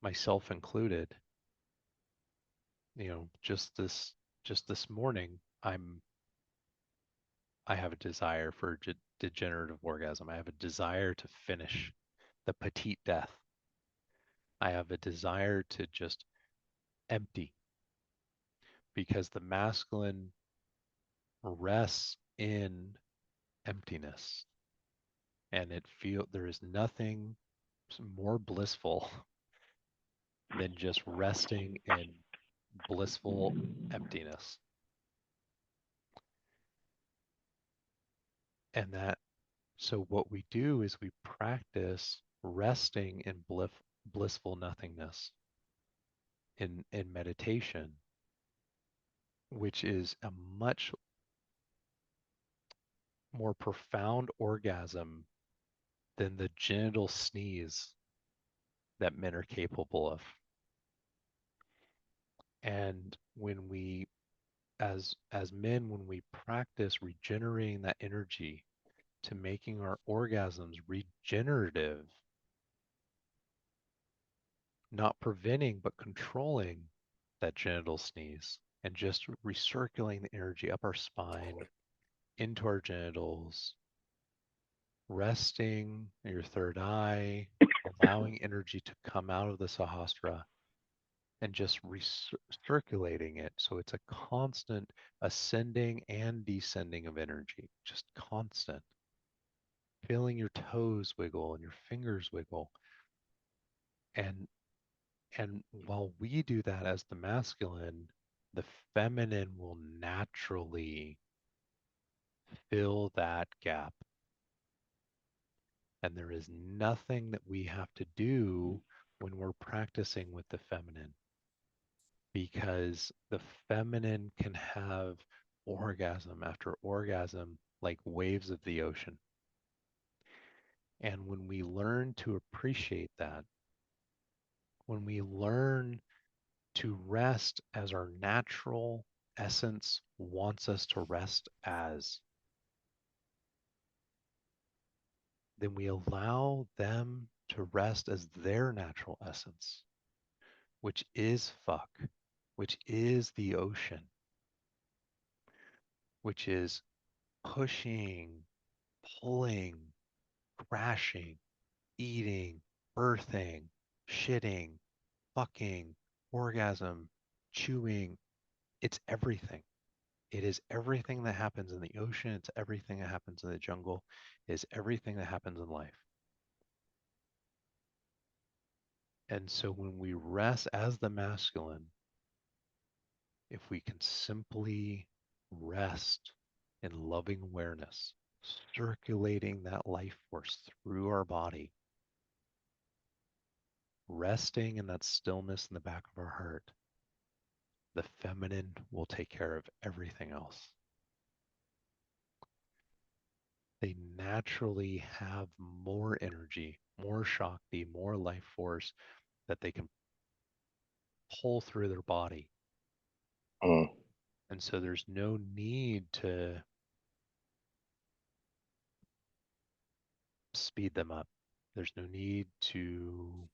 myself included, just this morning, I have a desire for degenerative orgasm. I have a desire to finish the petite death. I have a desire to just empty, because the masculine rests in emptiness, and there is nothing more blissful than just resting in blissful emptiness. And so what we do is we practice resting in blissful nothingness in meditation, which is a much more profound orgasm than the genital sneeze that men are capable of. And when we, as men, when we practice regenerating that energy to making our orgasms regenerative, not preventing but controlling that genital sneeze, and just recirculating the energy up our spine, into our genitals, resting in your third eye, allowing energy to come out of the sahasrara and just recirculating it. So it's a constant ascending and descending of energy, just constant. Feeling your toes wiggle and your fingers wiggle. And while we do that as the masculine, the feminine will naturally fill that gap. And there is nothing that we have to do when we're practicing with the feminine, because the feminine can have orgasm after orgasm like waves of the ocean. And when we learn to appreciate that, when we learn to rest as our natural essence wants us to rest as, then we allow them to rest as their natural essence, which is fuck, which is the ocean, which is pushing, pulling, crashing, eating, birthing, shitting, fucking, orgasm, chewing. It's everything. It is everything that happens in the ocean. It's everything that happens in the jungle. It is everything that happens in life. And so when we rest as the masculine, if we can simply rest in loving awareness, circulating that life force through our body, resting in that stillness in the back of our heart, the feminine will take care of everything else. They naturally have more energy, more Shakti, more life force that they can pull through their body. Mm. And so there's no need to speed them up. There's no need to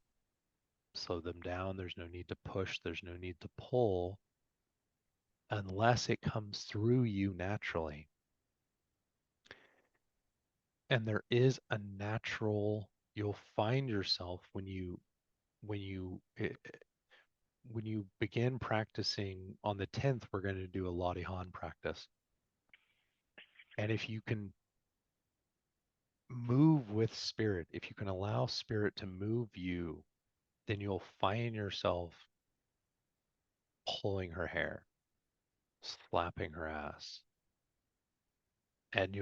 slow them down. There's no need to push. There's no need to pull unless it comes through you naturally. And there is a natural, you'll find yourself when you when you when you begin practicing on the 10th, we're going to do a Ladihan practice. And if you can move with spirit, if you can allow spirit to move you, then you'll find yourself pulling her hair, slapping her ass. And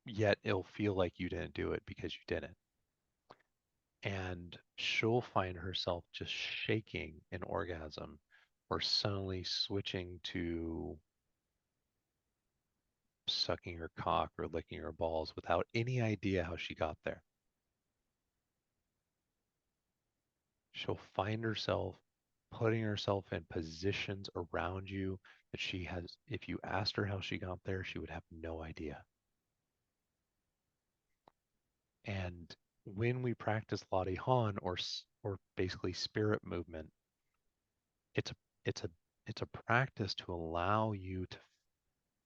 yet it'll feel like you didn't do it because you didn't. And she'll find herself just shaking in orgasm or suddenly switching to sucking her cock or licking her balls without any idea how she got there. She'll find herself putting herself in positions around you that she has, if you asked her how she got there, she would have no idea. And when we practice Ladihan or basically spirit movement, it's a it's a it's a practice to allow you to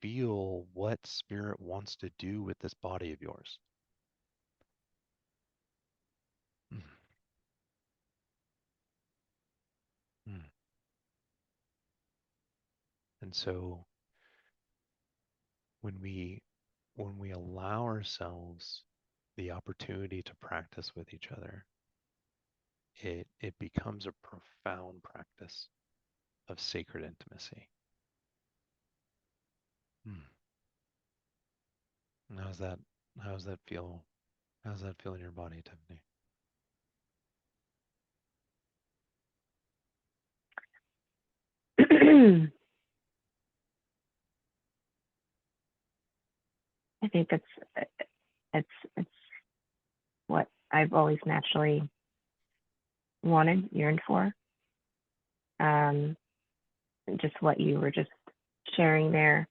feel what spirit wants to do with this body of yours. Mm. Mm. And so when we allow ourselves the opportunity to practice with each other, it becomes a profound practice of sacred intimacy. Hmm. And how's that feel? How's that feel in your body, Tiffany? I think it's what I've always naturally wanted, yearned for. Just what you were just sharing there.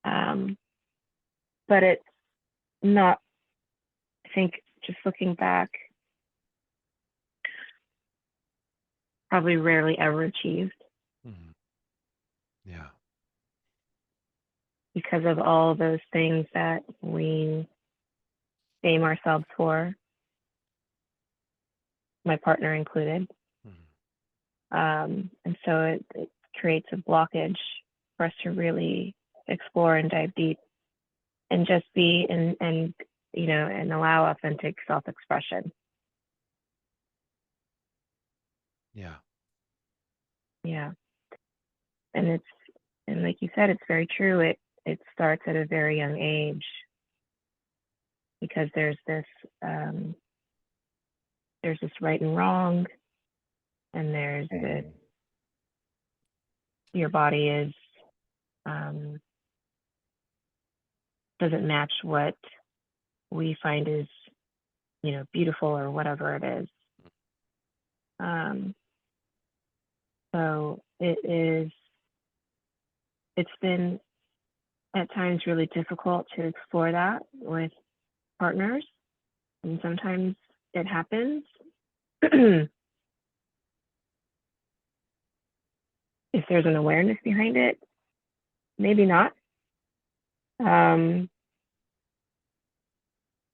But it's not, I think, just looking back, probably rarely ever achieved Hmm. Yeah. because of all those things that we shame ourselves for, my partner included. Hmm. And so it creates a blockage for us to really explore and dive deep and just be and and allow authentic self-expression. Yeah. Yeah. And like you said, it's very true. It starts at a very young age because um, there's this right and wrong, and there's this Mm. your body is um, doesn't match what we find is beautiful or whatever it is. Um, so it's been at times really difficult to explore that with partners, and sometimes it happens. If there's an awareness behind it, maybe not. Um,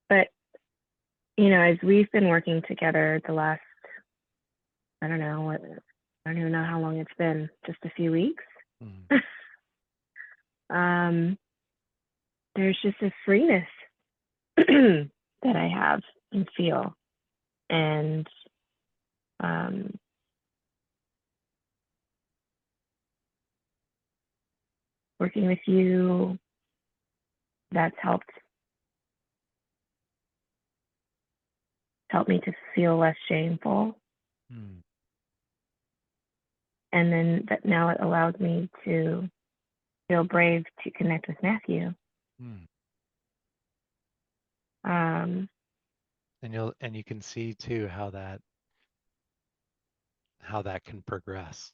but as we've been working together the last, I don't know what, I don't even know how long it's been, just a few weeks. Mm. um, there's just a freeness that I have and feel, and um, working with you, that's helped me to feel less shameful. Mm. And then that now it allows me to feel brave to connect with Matthew. Mm. Um, And you can see too how that can progress.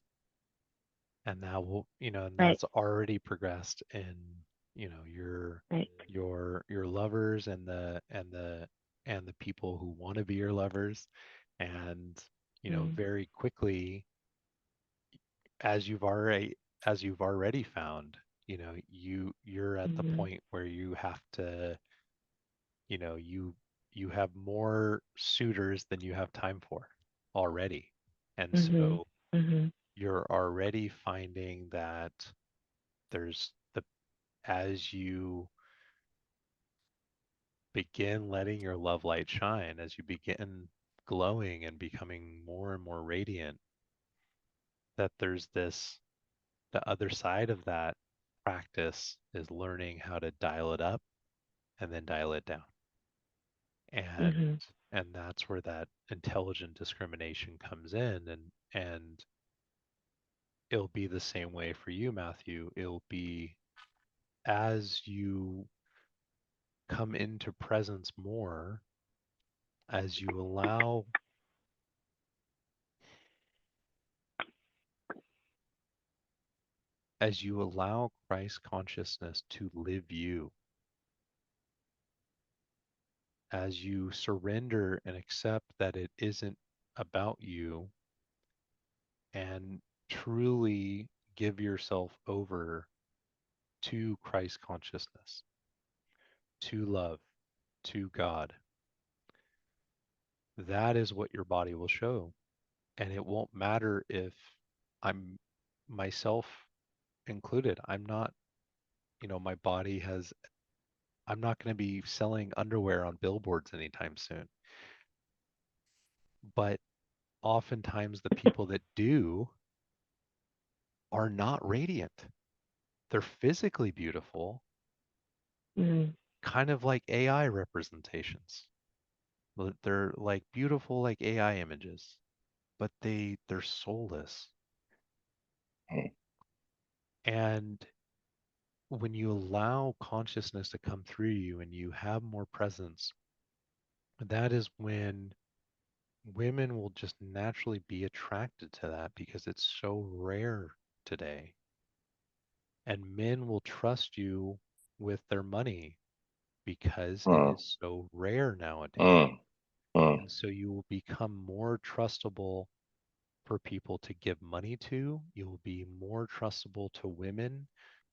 And that will, and right, that's already progressed in, your right. your lovers and the people who want to be your lovers. And, Mm, very quickly, as you've already as you've already found, you're at the mm-hmm, point where you have to, you have more suitors than you have time for already. And mm-hmm, so mm-hmm, you're already finding that there's the as you begin letting your love light shine, as you begin glowing and becoming more and more radiant, that there's the other side of that practice is learning how to dial it up and then dial it down. And mm-hmm, and that's where that intelligent discrimination comes in. And it'll be the same way for you, Matthew. It'll be as you come into presence more, as you allow Christ consciousness to live you, as you surrender and accept that it isn't about you, and truly give yourself over to Christ consciousness, to love, to God. That is what your body will show. And it won't matter if I'm myself included. I'm not, my body has, I'm not going to be selling underwear on billboards anytime soon. But oftentimes the people that do are not radiant. They're physically beautiful, mm-hmm, kind of like AI representations. They're like beautiful like AI images, but they're soulless. Mm. And when you allow consciousness to come through you and you have more presence, that is when women will just naturally be attracted to that because it's so rare today. And men will trust you with their money because it Mm. is so rare nowadays. Mm. Mm. And so you will become more trustable for people to give money to. You will be more trustable to women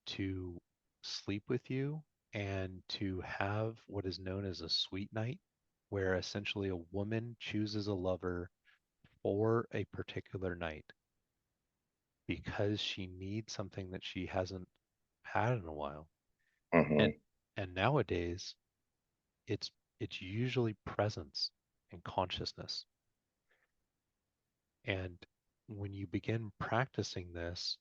to sleep with you and to have what is known as a sweet night, where essentially a woman chooses a lover for a particular night. because she needs something that she hasn't had in a while. And Mm-hmm. and nowadays it's it's usually presence and consciousness. And when you begin practicing this,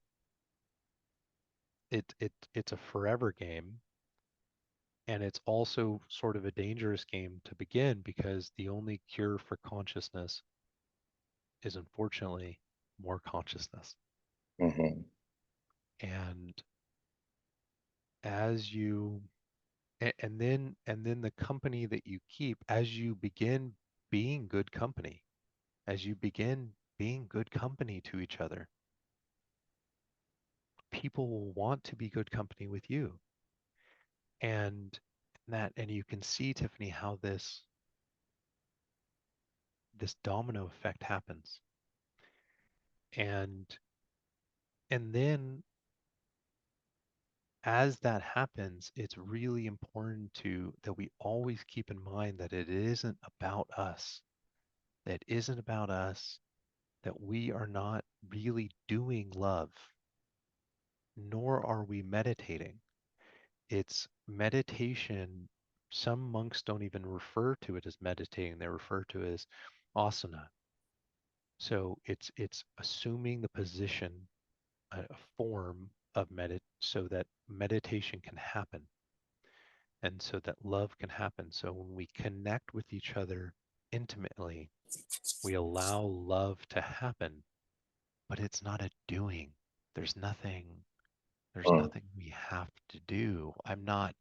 it's a forever game, and it's also sort of a dangerous game to begin because the only cure for consciousness is unfortunately more consciousness. Mm-hmm. And as you and then the company that you keep as you begin being good company, as you begin being good company to each other, people will want to be good company with you. And you can see, Tiffany, how this domino effect happens. And and then as that happens, it's really important to that we always keep in mind that it isn't about us. That isn't about us, that we are not really doing love, nor are we meditating. It's meditation. Some monks don't even refer to it as meditating, they refer to it as asana. So it's assuming the position, a form of medit so that meditation can happen and so that love can happen. So when we connect with each other intimately, we allow love to happen, but it's not a doing. There's nothing there's Mm-hmm. nothing we have to do. I'm not,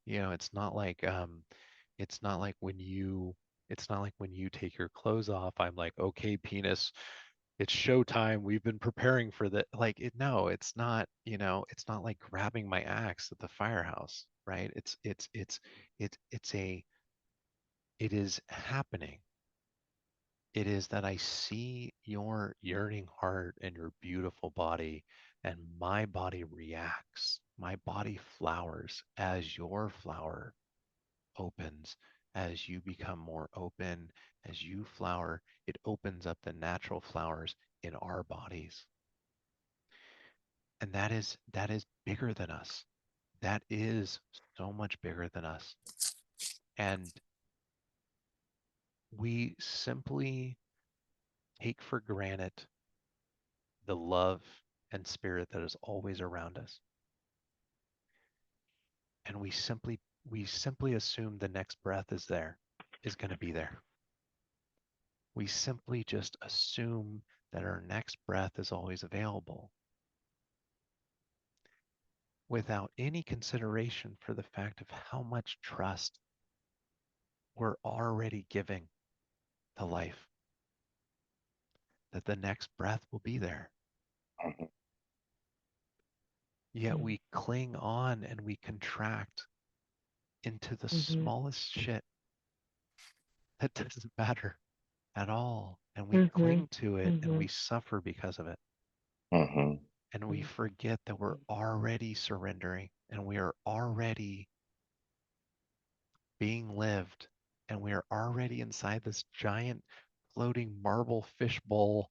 it's not like when you it's not like when you take your clothes off, I'm like, okay, penis, it's showtime. We've been preparing for that. Like it, no, it's not, it's not like grabbing my axe at the firehouse, right? It is happening. It is that I see your yearning heart and your beautiful body, and my body reacts. My body flowers as your flower opens, as you become more open, as you flower, it opens up the natural flowers in our bodies. And that is bigger than us. That is so much bigger than us. And we simply take for granted the love and spirit that is always around us. And we simply assume the next breath is going to be there. We simply just assume that our next breath is always available without any consideration for the fact of how much trust we're already giving to life, that the next breath will be there. Yet Mm-hmm. we cling on and we contract into the Mm-hmm. smallest shit that doesn't matter at all. And we Mm-hmm. cling to it and Mm-hmm. we suffer because of it. Mm-hmm. And we forget that we're already surrendering and we are already being lived and we are already inside this giant floating marble fishbowl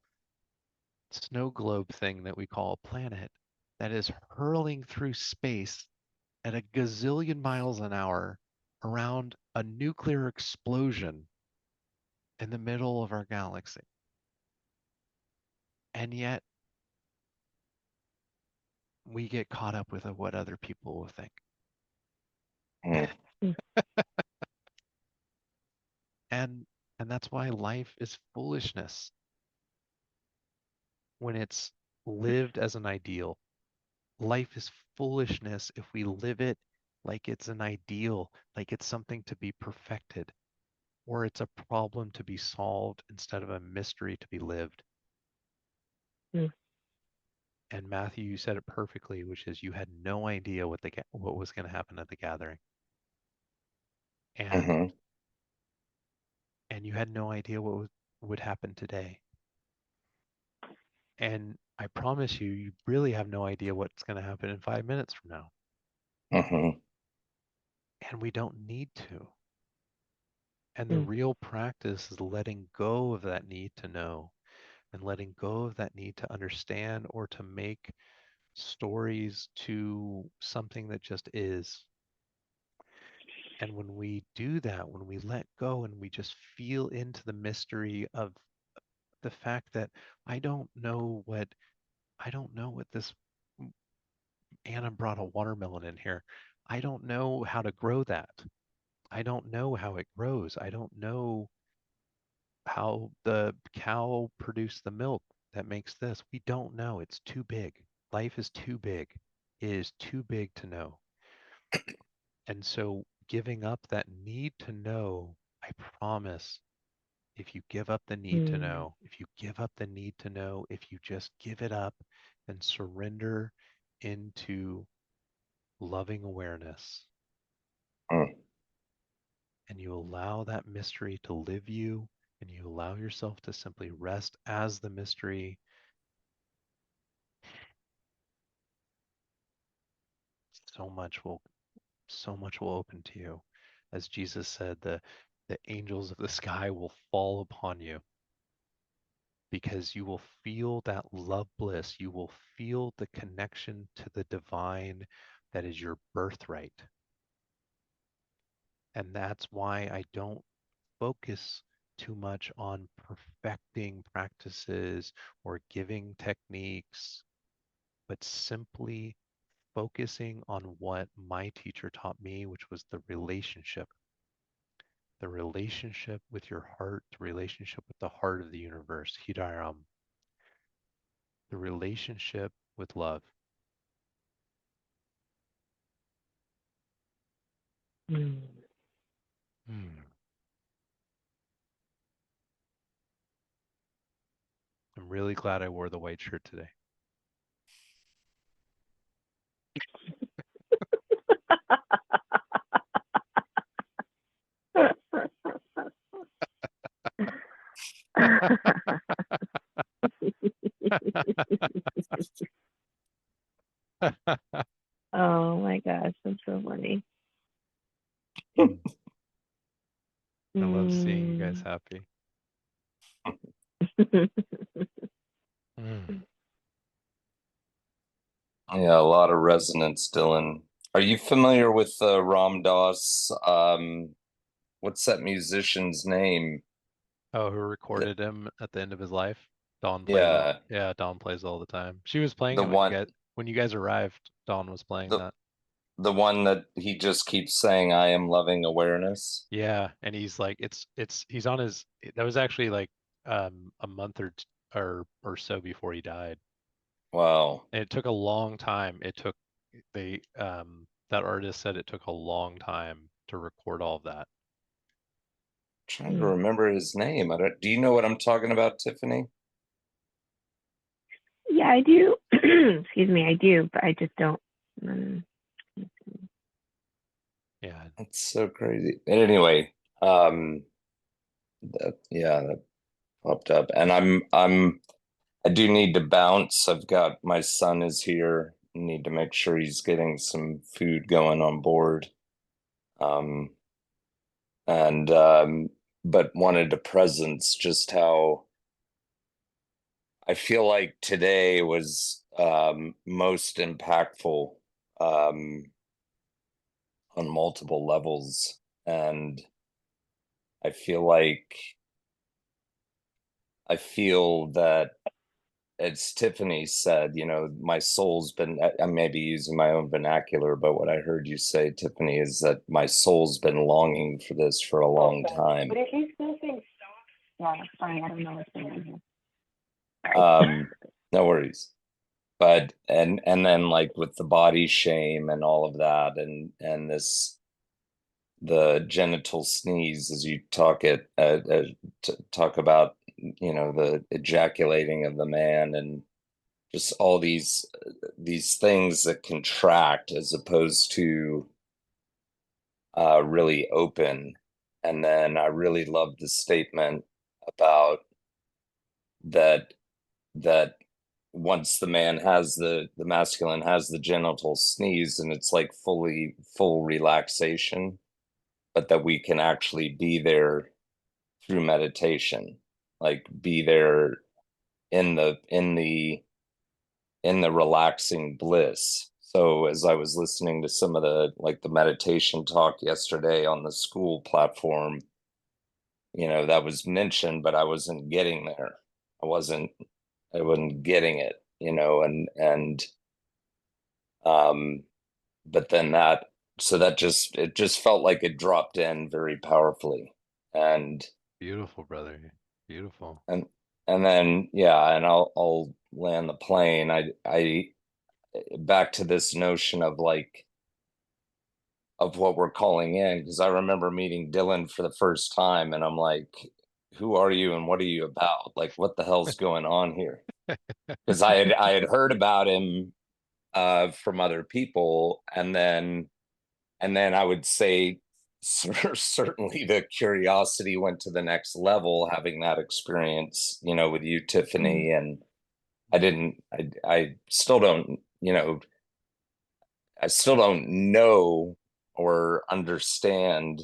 snow globe thing that we call a planet that is hurling through space at a gazillion miles an hour around a nuclear explosion in the middle of our galaxy. And yet we get caught up with what other people will think. Mm-hmm. and and that's why life is foolishness when it's lived as an ideal. Life is foolishness if we live it like it's an ideal, like it's something to be perfected, or it's a problem to be solved instead of a mystery to be lived. And Matthew, you said it perfectly, which is you had no idea what was going to happen at the gathering, and Mm-hmm. and you had no idea would happen today. And I promise you, you really have no idea what's going to happen in 5 minutes from now. Mm-hmm. And we don't need to. And the Mm-hmm. real practice is letting go of that need to know, and letting go of that need to understand or to make stories to something that just is. And when we do that, when we let go and we just feel into the mystery of the fact that I don't know what this Anna brought a watermelon in here. I don't know how to grow that. I don't know how it grows. I don't know how the cow produced the milk that makes this. We don't know. It's too big. Life is too big. It is too big to know. And so giving up that need to know, I promise, if you give up the need to Mm. know, if you give up the need to know, if you just give it up and surrender into loving awareness, Mm. and you allow that mystery to live you, and you allow yourself to simply rest as the mystery, so much will open to you. As Jesus said, the angels of the sky will fall upon you because you will feel that love bliss. You will feel the connection to the divine that is your birthright. And that's why I don't focus too much on perfecting practices or giving techniques, but simply focusing on what my teacher taught me, which was the relationship with your heart, the relationship with the heart of the universe, Hidaram, the relationship with love. Mm. Hmm. I'm really glad I wore the white shirt today. Oh my gosh, that's so funny. I love seeing you guys Mm. happy. Mm. Yeah, a lot of resonance, Dylan. Are you familiar with Ram Dass? What's that musician's name? Oh, who The, recorded him at the end of his life? Dawn plays all. yeah, Yeah, Dawn plays all the time. She was playing the it one, when you guys arrived. Dawn was playing the that. the one that he just keeps saying, "I am loving awareness." Yeah, and he's like, he's on his. That was actually like a month or so before he died, Wow. and it took a long time. It took that artist said it took a long time to record all of that. Trying to Mm. remember his name. Do you know what I'm talking about, Tiffany? Yeah, I do. Excuse me, I do, but I just don't. Mm. Yeah. That's so crazy. Anyway, um, that popped up, and I do need to bounce. I've got my son is here. Need to make sure he's getting some food going on board. Um, and but wanted to presence just how I feel like today was most impactful um, on multiple levels. And I feel like I feel that, as Tiffany said, my soul's been, I may be using my own vernacular, but what I heard you say, Tiffany, is that my soul's been longing for this for a long But time. if he's sniffing, yeah, sorry, I don't know what's going on here. Sorry. Um, no worries. But and then like with the body shame and all of that and this the genital sneeze as you talk about the ejaculating of the man and just all these things that contract as opposed to really open. And then I really love the statement about that that once the man has the masculine has the genital sneeze and it's like full relaxation, but that we can actually be there through meditation, like be there in the relaxing bliss. So as I was listening to some of the meditation talk yesterday on the school platform, that was mentioned, but I wasn't getting there. I wasn't I wasn't getting it, and um but then that just felt like it dropped in very powerfully. And Beautiful, brother. Beautiful. and and then yeah, and I'll land the plane. I back to this notion of what we're calling in, because I remember meeting Dylan for the first time and I'm like, who are you and what are you about? Like, what the hell's going on here? Because I had heard about him from other people, and then I would say certainly the curiosity went to the next level having that experience, with you, Mm. Tiffany. And I still don't, I still don't know or understand,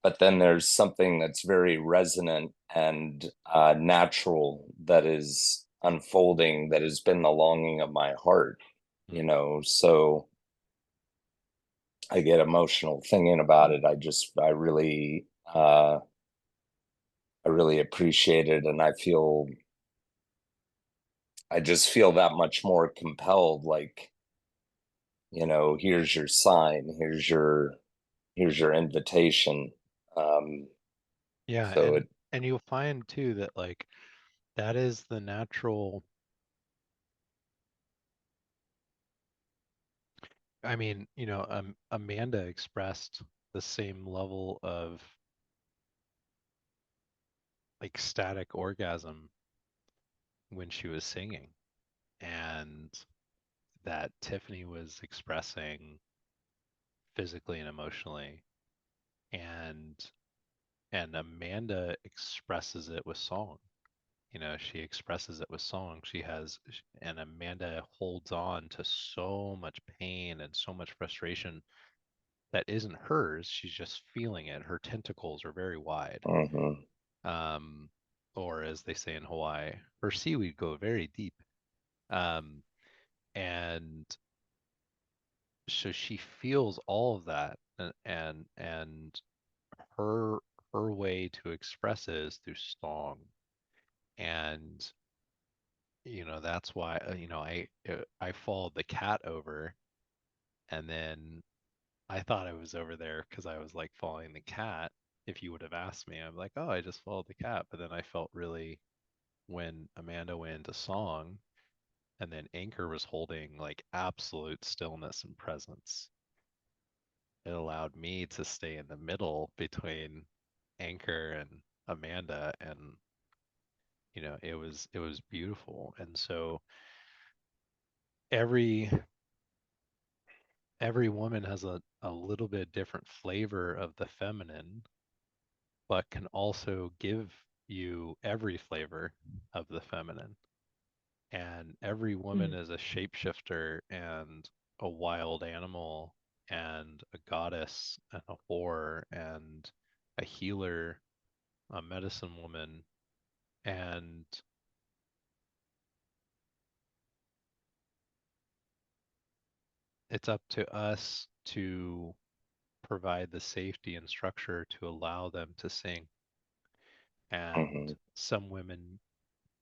but then there's something that's very resonant and natural that is unfolding, that has been the longing of my heart, so I get emotional thinking about it. I really appreciate it, and I just feel that much more compelled. Like, here's your sign, here's your invitation. Um, Yeah, so and it, and you'll find too that like that is the natural. I mean, Amanda expressed the same level of ecstatic orgasm when she was singing, and that Tiffany was expressing physically and emotionally, and and Amanda expresses it with song. She expresses it with song. And Amanda holds on to so much pain and so much frustration that isn't hers. She's just feeling it. Her tentacles are very wide. mhm, Um, or as they say in Hawaii, her seaweed go very deep. Um, and so she feels all of that, and her her way to express it is through song. And that's why I followed the cat over, and then I thought I was over there because I was like following the cat. If you would have asked me, I'm like, oh, I just followed the cat. But then I felt really, when Amanda went into song, and then Anchor was holding like absolute stillness and presence, it allowed me to stay in the middle between Anchor and Amanda, and it was beautiful. And so every every woman has a little bit different flavor of the feminine, but can also give you every flavor of the feminine. And every woman Mm. is a shapeshifter and a wild animal and a goddess and a whore and a healer, a medicine woman. And it's up to us to provide the safety and structure to allow them to sing. And mhm, some women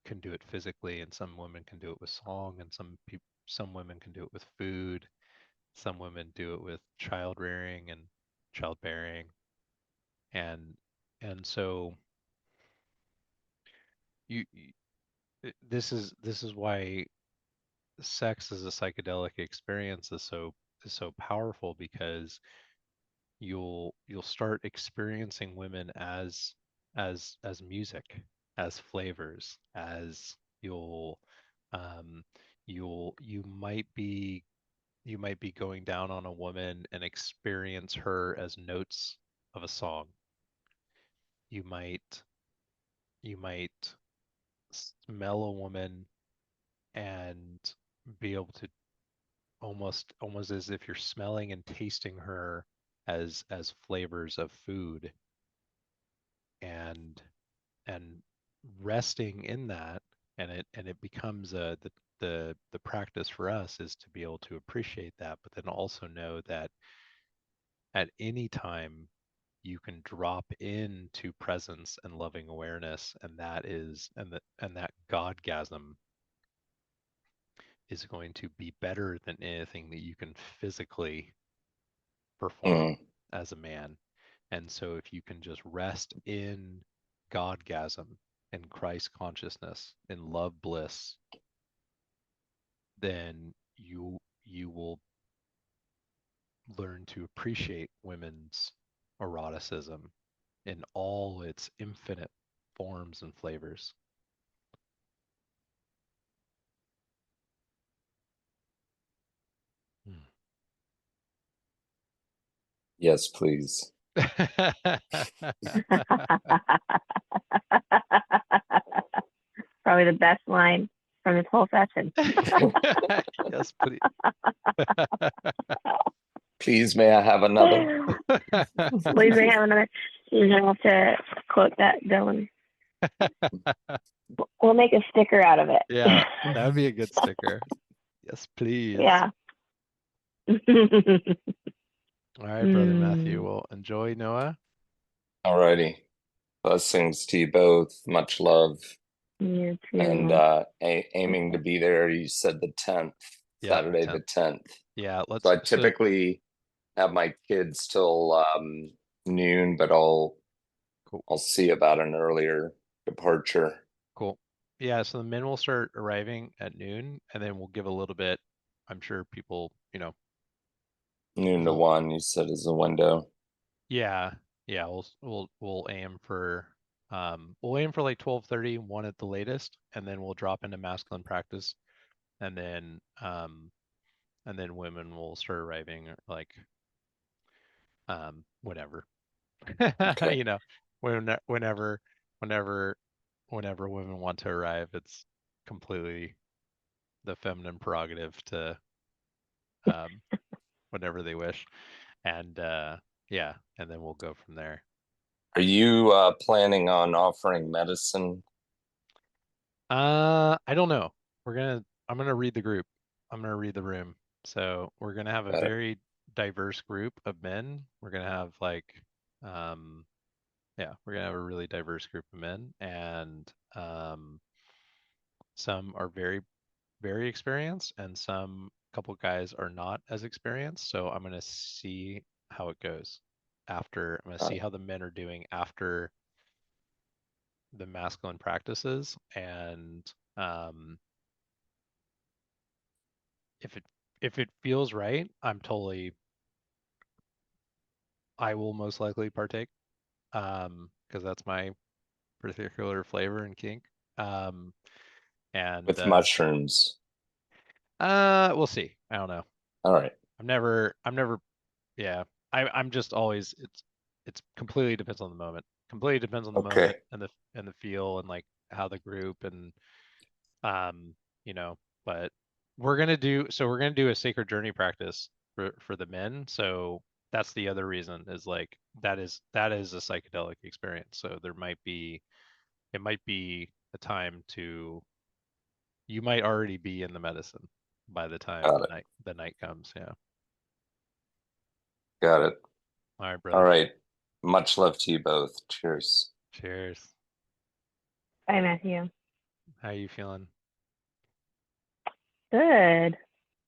can do it physically, and some women can do it with song, and some women can do it with food. Some women do it with child rearing and childbearing, and and so you this is why sex as a psychedelic experience is so powerful, because you'll start experiencing women as music, as flavors, as you'll um you might be going down on a woman and experience her as notes of a song. You might you might smell a woman and be able to almost as if you're smelling and tasting her as flavors of food, and and resting in that and it becomes the practice for us is to be able to appreciate that, but then also know that at any time you can drop into presence and loving awareness, and that godgasm is going to be better than anything that you can physically perform Mm. as a man. And so if you can just rest in godgasm, in Christ consciousness, in love bliss, then you will learn to appreciate women's eroticism in all its infinite forms and flavors. Yes, please. Probably the best line from this whole session. Yes, please. Please, may I have another? Please, may I have another. You have to quote that, Dylan. We'll make a sticker out of it. Yeah, that would be a good sticker. Yes, please. Yeah. All right, Brother Matthew. Well, enjoy, Noah. Alrighty. Blessings to you both. Much love. You too. And aiming to be there. You said the 10th, Yeah, Saturday the 10th. Yeah, So I typically have my kids till noon, but cool. I'll see about an earlier departure. Cool. Yeah, so the men will start arriving at noon, and then we'll give a little bit. I'm sure people, Noon to 1, you said, is the window. yeah, we'll aim for like 12:30, 1 at the latest, and then we'll drop into masculine practice, and then women will start arriving like whenever. Okay. You know, whenever whenever whenever women want to arrive, it's completely the feminine prerogative to um whenever they wish. And yeah, and then we'll go from there. Are you planning on offering medicine? I don't know. I'm gonna read the group. I'm gonna read the room. So we're gonna have a Got it. very diverse group of men. We're gonna have um yeah, we're gonna have a really diverse group of men, and some are very, very experienced, and some couple guys are not as experienced. So I'm gonna see how it goes after. I'm gonna see how the men are doing after the masculine practices, and um, if it feels right, I will most likely partake, because that's my particular flavor and kink. Um, and With mushrooms. we'll see. I don't know. All right. I'm never yeah. I'm just always it's completely depends on the moment. Completely depends on the Okay. moment and the feel and like how the group and um you know, but we're gonna do a sacred journey practice for the men. So that's the other reason is like that is a psychedelic experience. So it might be a time to you might already be in the medicine by the time Got it. the night comes. Yeah. Got it. All right, All brother. right. Much love to you both. Cheers. Cheers. Bye, Matthew. How you feeling? Good.